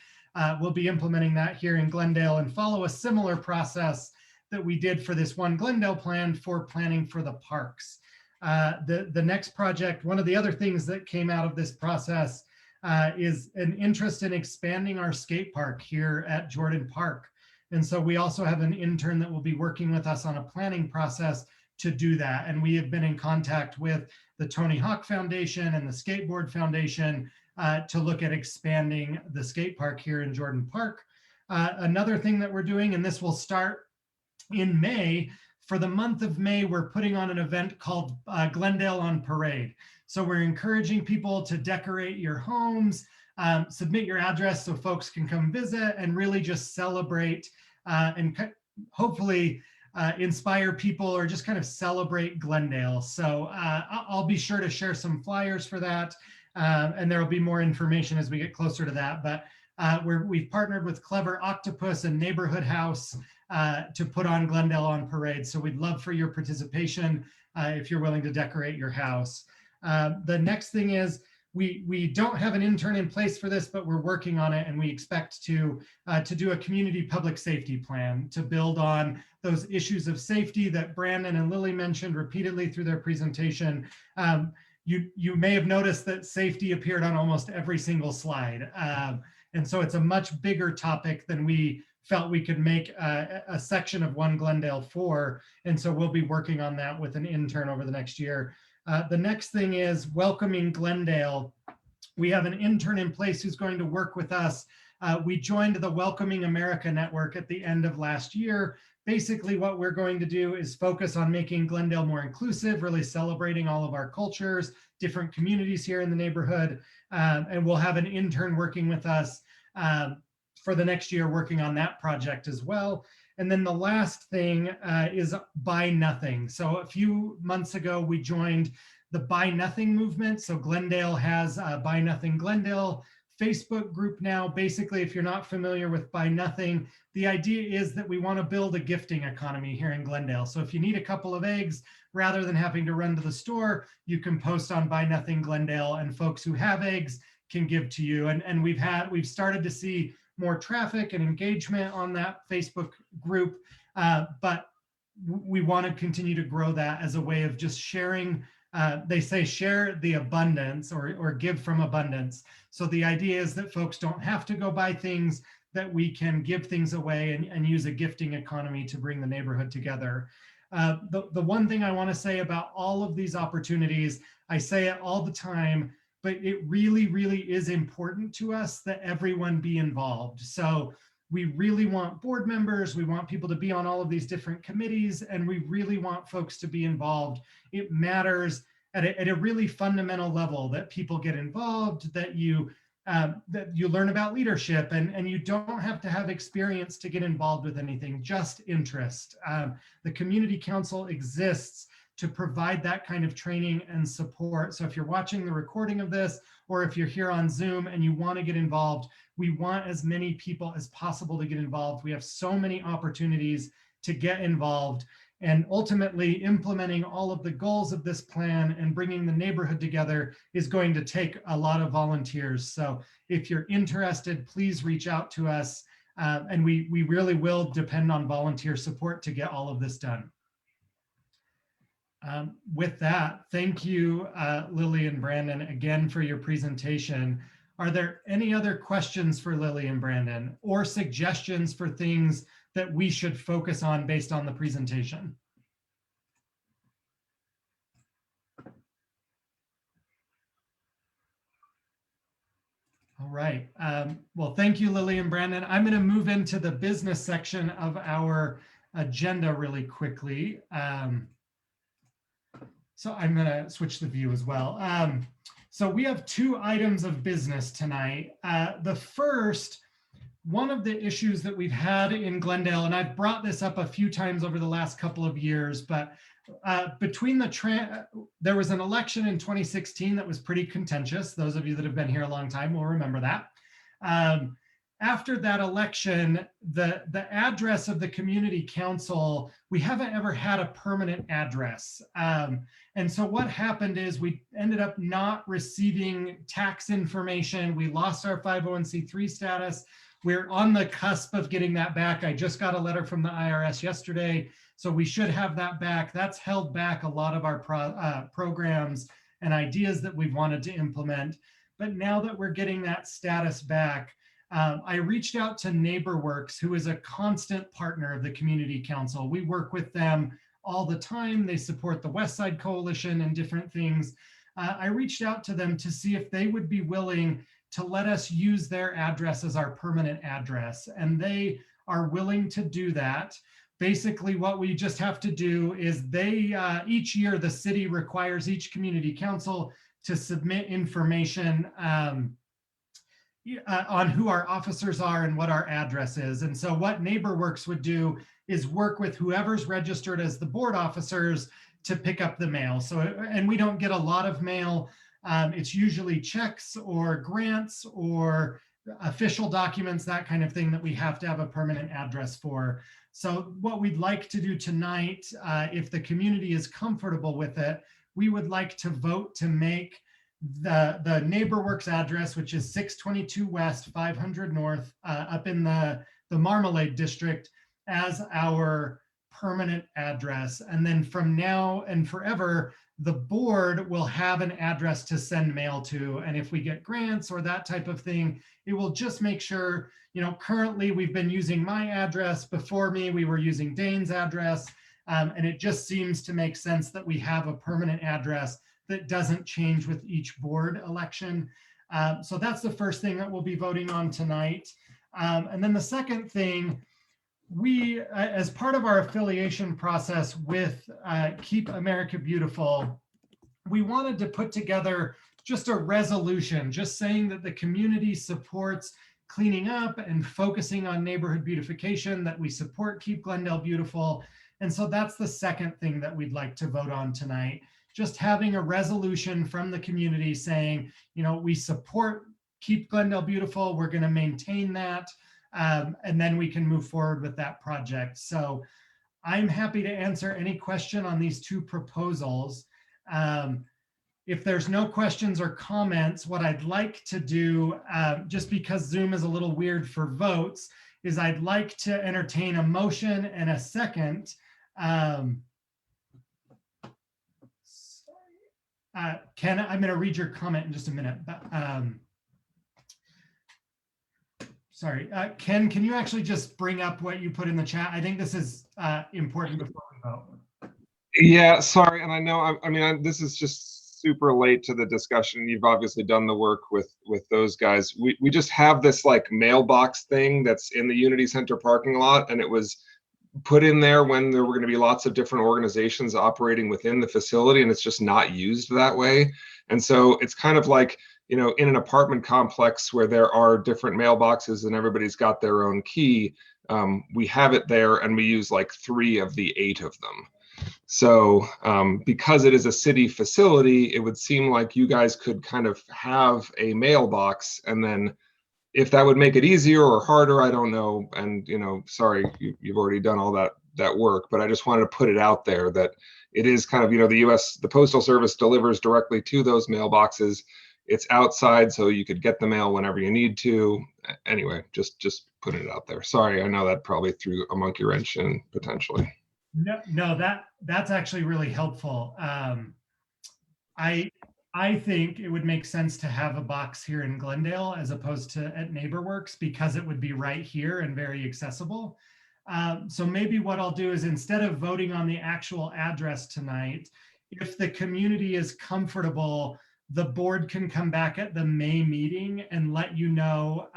We'll be implementing that here in Glendale and follow a similar process that we did for this One Glendale plan for planning for the parks. The next project, one of the other things that came out of this process is an interest in expanding our skate park here at Jordan Park. And so we also have an intern that will be working with us on a planning process to do that. And we have been in contact with the Tony Hawk Foundation and the Skateboard Foundation to look at expanding the skate park here in Jordan Park. Another thing that we're doing, and this will start in May, for the month of May, we're putting on an event called Glendale on Parade. So we're encouraging people to decorate your homes, submit your address so folks can come visit and really just celebrate and hopefully inspire people or just kind of celebrate Glendale. So I'll be sure to share some flyers for that. And there will be more information as we get closer to that. But we've partnered with Clever Octopus and Neighborhood House to put on Glendale on Parade. So we'd love for your participation if you're willing to decorate your house. The next thing is we don't have an intern in place for this, but we're working on it, and we expect to do a community public safety plan to build on those issues of safety that Brandon and Lily mentioned repeatedly through their presentation. You may have noticed that safety appeared on almost every single slide. And so it's a much bigger topic than we felt we could make a section of One Glendale for. And so we'll be working on that with an intern over the next year. The next thing is welcoming Glendale. We have an intern in place who's going to work with us. We joined the Welcoming America Network at the end of last year. Basically, what we're going to do is focus on making Glendale more inclusive, really celebrating all of our cultures, different communities here in the neighborhood. And we'll have an intern working with us for the next year, working on that project as well. And then the last thing is Buy Nothing. So a few months ago, we joined the Buy Nothing movement. So Glendale has Buy Nothing Glendale Facebook group now. Basically, if you're not familiar with Buy Nothing, the idea is that we want to build a gifting economy here in Glendale. So if you need a couple of eggs, rather than having to run to the store, you can post on Buy Nothing Glendale, and folks who have eggs can give to you. And we've started to see more traffic and engagement on that Facebook group, but we want to continue to grow that as a way of just sharing. They say share the abundance or give from abundance. So the idea is that folks don't have to go buy things, that we can give things away and use a gifting economy to bring the neighborhood together. The one thing I want to say about all of these opportunities, I say it all the time, but it really, really is important to us that everyone be involved. So we really want board members, we want people to be on all of these different committees, and we really want folks to be involved. It matters at a really fundamental level that people get involved, that you learn about leadership, and you don't have to have experience to get involved with anything, just interest. The community council exists to provide that kind of training and support. So if you're watching the recording of this, or if you're here on Zoom and you want to get involved, we want as many people as possible to get involved. We have so many opportunities to get involved, and ultimately implementing all of the goals of this plan and bringing the neighborhood together is going to take a lot of volunteers. So if you're interested, please reach out to us. And we really will depend on volunteer support to get all of this done. With that, thank you, Lily and Brandon, again for your presentation. Are there any other questions for Lily and Brandon, or suggestions for things that we should focus on based on the presentation? All right. Well, thank you, Lily and Brandon. I'm going to move into the business section of our agenda really quickly. So I'm going to switch the view as well. So we have two items of business tonight. The first, one of the issues that we've had in Glendale, and I've brought this up a few times over the last couple of years, but between there was an election in 2016 that was pretty contentious. Those of you that have been here a long time will remember that. After that election, the address of the community council, we haven't ever had a permanent address. And so what happened is we ended up not receiving tax information. We lost our 501c3 status. We're on the cusp of getting that back. I just got a letter from the IRS yesterday, so we should have that back. That's held back a lot of our programs and ideas that we've wanted to implement. But now that we're getting that status back, I reached out to NeighborWorks, who is a constant partner of the Community Council. We work with them all the time. They support the West Side Coalition and different things. I reached out to them to see if they would be willing to let us use their address as our permanent address. And they are willing to do that. Basically, what we just have to do is each year, the city requires each community council to submit information on who our officers are and what our address is. And so what NeighborWorks would do is work with whoever's registered as the board officers to pick up the mail. So, and we don't get a lot of mail. It's usually checks or grants or official documents, that kind of thing that we have to have a permanent address for. So what we'd like to do tonight, if the community is comfortable with it, we would like to vote to make the NeighborWorks address, which is 622 West, 500 North, up in the Marmalade District, as our permanent address. And then from now and forever, the board will have an address to send mail to. And if we get grants or that type of thing, it will just make sure, currently we've been using my address. Before me, we were using Dane's address. And it just seems to make sense that we have a permanent address that doesn't change with each board election. So that's the first thing that we'll be voting on tonight. And then the second thing, we, as part of our affiliation process with Keep America Beautiful, we wanted to put together just a resolution, just saying that the community supports cleaning up and focusing on neighborhood beautification, that we support Keep Glendale Beautiful. And so that's the second thing that we'd like to vote on tonight. Just having a resolution from the community saying, we support Keep Glendale Beautiful, we're going to maintain that. And then we can move forward with that project. So I'm happy to answer any question on these two proposals. If there's no questions or comments, what I'd like to do, just because Zoom is a little weird for votes, is I'd like to entertain a motion and a second. Ken, I'm going to read your comment in just a minute. But, sorry, Ken, can you actually just bring up what you put in the chat? I think this is important before we vote. Yeah, sorry. And I know, this is just super late to the discussion. You've obviously done the work with those guys. We just have this like mailbox thing that's in the Unity Center parking lot, and it was put in there when there were going to be lots of different organizations operating within the facility, and it's just not used that way. And so it's kind of like, in an apartment complex where there are different mailboxes and everybody's got their own key, we have it there and we use like 3 of the 8 of them. So because it is a city facility, it would seem like you guys could kind of have a mailbox, and then if that would make it easier or harder, I don't know. And, sorry, you've already done all that work, but I just wanted to put it out there that it is kind of, the Postal Service delivers directly to those mailboxes. It's outside, so you could get the mail whenever you need to. Anyway, just putting it out there. Sorry, I know that probably threw a monkey wrench in potentially. No, that's actually really helpful. I think it would make sense to have a box here in Glendale as opposed to at NeighborWorks, because it would be right here and very accessible. So maybe what I'll do is, instead of voting on the actual address tonight, if the community is comfortable, the board can come back at the May meeting and let you know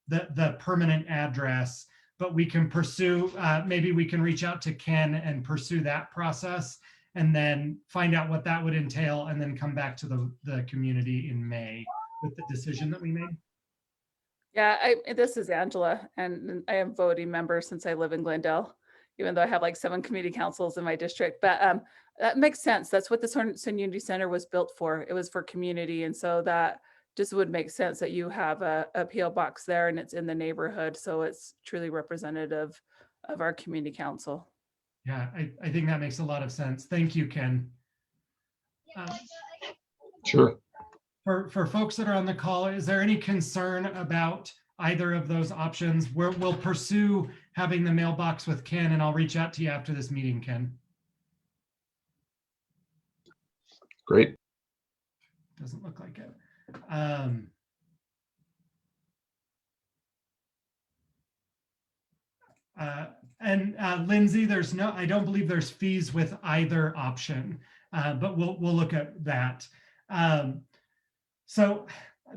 the permanent address. But we can pursue, maybe we can reach out to Ken and pursue that process, and then find out what that would entail, and then come back to the community in May with the decision that we made. Yeah, this is Angela, and I am a voting member since I live in Glendale, even though I have like 7 community councils in my district. But that makes sense. That's what the Sorensen Unity Center was built for. It was for community. And so that just would make sense that you have a PO box there and it's in the neighborhood. So it's truly representative of our community council. Yeah, I think that makes a lot of sense. Thank you, Ken. Sure. For folks that are on the call, is there any concern about either of those options? We'll pursue having the mailbox with Ken, and I'll reach out to you after this meeting, Ken. Great. Doesn't look like it. Lindsay, I don't believe there's fees with either option, but we'll look at that. So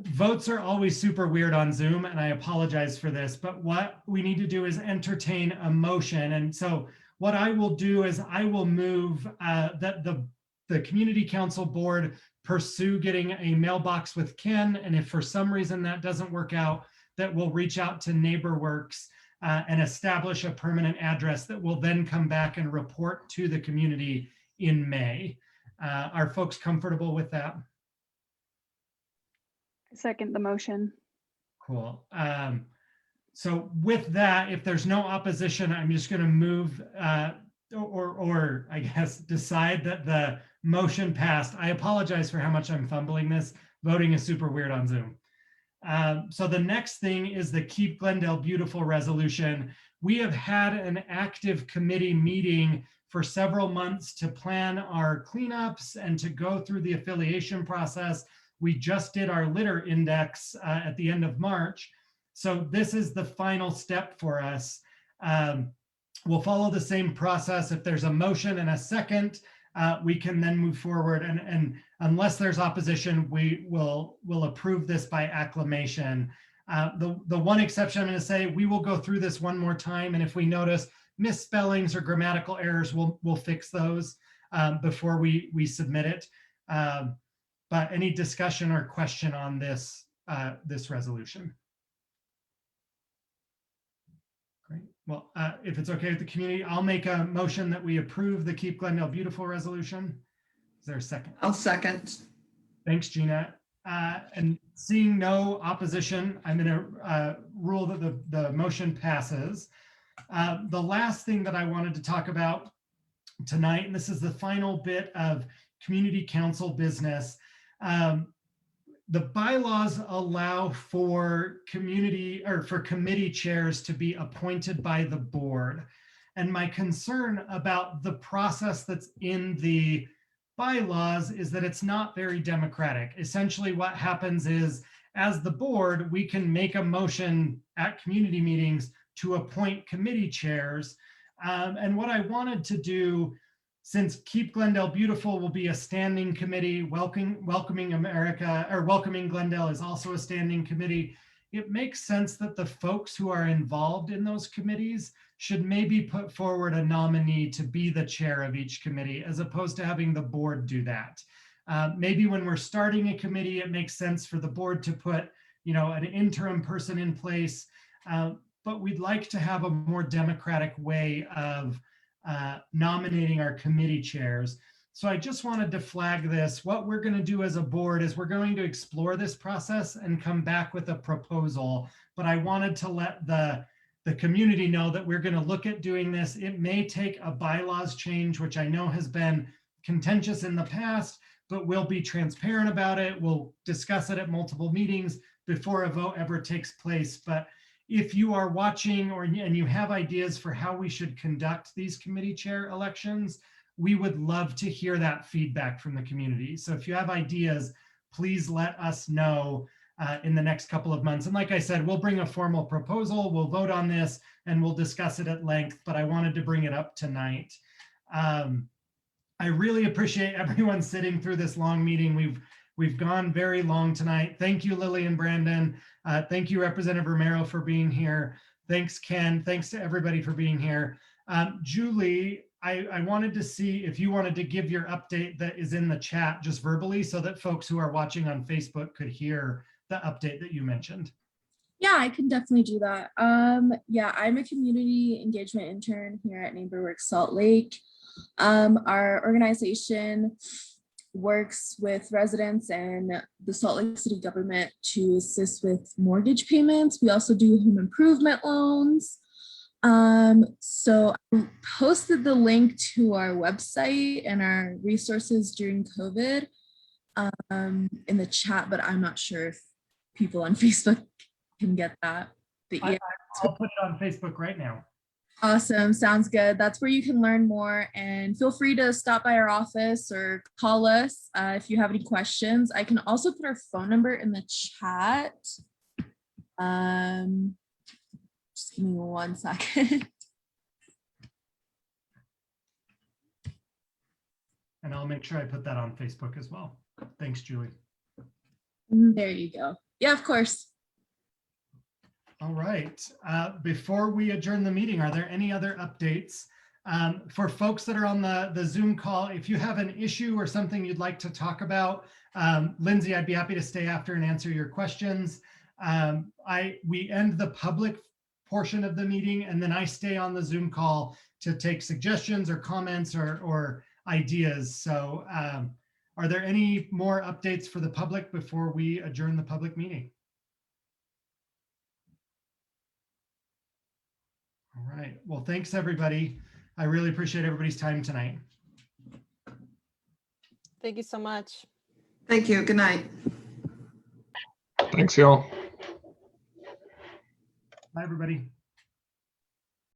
votes are always super weird on Zoom, and I apologize for this, but what we need to do is entertain a motion. And so what I will do is I will move that the community council board pursue getting a mailbox with Ken. And if for some reason that doesn't work out, that we'll reach out to NeighborWorks and establish a permanent address that will then come back and report to the community in May. Are folks comfortable with that? Second the motion. Cool. So with that, if there's no opposition, I'm just going to move or I guess decide that the Motion passed. I apologize for how much I'm fumbling this. Voting is super weird on Zoom. So the next thing is the Keep Glendale Beautiful resolution. We have had an active committee meeting for several months to plan our cleanups and to go through the affiliation process. We just did our litter index at the end of March. So this is the final step for us. We'll follow the same process. If there's a motion and a second, we can then move forward. And unless there's opposition, we will approve this by acclamation. The one exception I'm going to say, we will go through this one more time. And if we notice misspellings or grammatical errors, we'll fix those before we submit it. But any discussion or question on this resolution? Great. Well, if it's okay with the community, I'll make a motion that we approve the Keep Glendale Beautiful resolution. Is there a second? I'll second. Thanks, Gina. And seeing no opposition, I'm going to rule that the motion passes. The last thing that I wanted to talk about tonight, and this is the final bit of community council business. The bylaws allow for committee chairs to be appointed by the board. And my concern about the process that's in the bylaws is that it's not very democratic. Essentially what happens is, as the board, we can make a motion at community meetings to appoint committee chairs. And what I wanted to do, since Keep Glendale Beautiful will be a standing committee, Welcoming America, or Welcoming Glendale is also a standing committee, it makes sense that the folks who are involved in those committees should maybe put forward a nominee to be the chair of each committee, as opposed to having the board do that. Maybe when we're starting a committee, it makes sense for the board to put, an interim person in place, but we'd like to have a more democratic way of nominating our committee chairs. So I just wanted to flag this. What we're going to do as a board is we're going to explore this process and come back with a proposal. But I wanted to let the community know that we're going to look at doing this. It may take a bylaws change, which I know has been contentious in the past, but we'll be transparent about it. We'll discuss it at multiple meetings before a vote ever takes place. But if you are watching and you have ideas for how we should conduct these committee chair elections, we would love to hear that feedback from the community. So if you have ideas, please let us know in the next couple of months. And like I said, we'll bring a formal proposal, we'll vote on this, and we'll discuss it at length, but I wanted to bring it up tonight. I really appreciate everyone sitting through this long meeting. We've gone very long tonight. Thank you, Lily and Brandon. Thank you, Representative Romero, for being here. Thanks, Ken. Thanks to everybody for being here. Julie, I wanted to see if you wanted to give your update that is in the chat just verbally, so that folks who are watching on Facebook could hear the update that you mentioned. Yeah, I can definitely do that. Yeah, I'm a community engagement intern here at NeighborWorks Salt Lake. Our organization works with residents and the Salt Lake City government to assist with mortgage payments. We also do home improvement loans. So I posted the link to our website and our resources during COVID in the chat, but I'm not sure if people on Facebook can get that. But yeah, I'll put it on Facebook right now. Awesome. Sounds good. That's where you can learn more, and feel free to stop by our office or call us if you have any questions. I can also put our phone number in the chat. Just give me 1 second. And I'll make sure I put that on Facebook as well. Thanks, Julie. There you go. Yeah, of course. All right. Before we adjourn the meeting, are there any other updates? For folks that are on the Zoom call, if you have an issue or something you'd like to talk about, Lindsay, I'd be happy to stay after and answer your questions. We end the public portion of the meeting, and then I stay on the Zoom call to take suggestions or comments or ideas. So are there any more updates for the public before we adjourn the public meeting? All right. Well, thanks, everybody. I really appreciate everybody's time tonight. Thank you so much. Thank you. Good night. Thanks, y'all. Bye, everybody.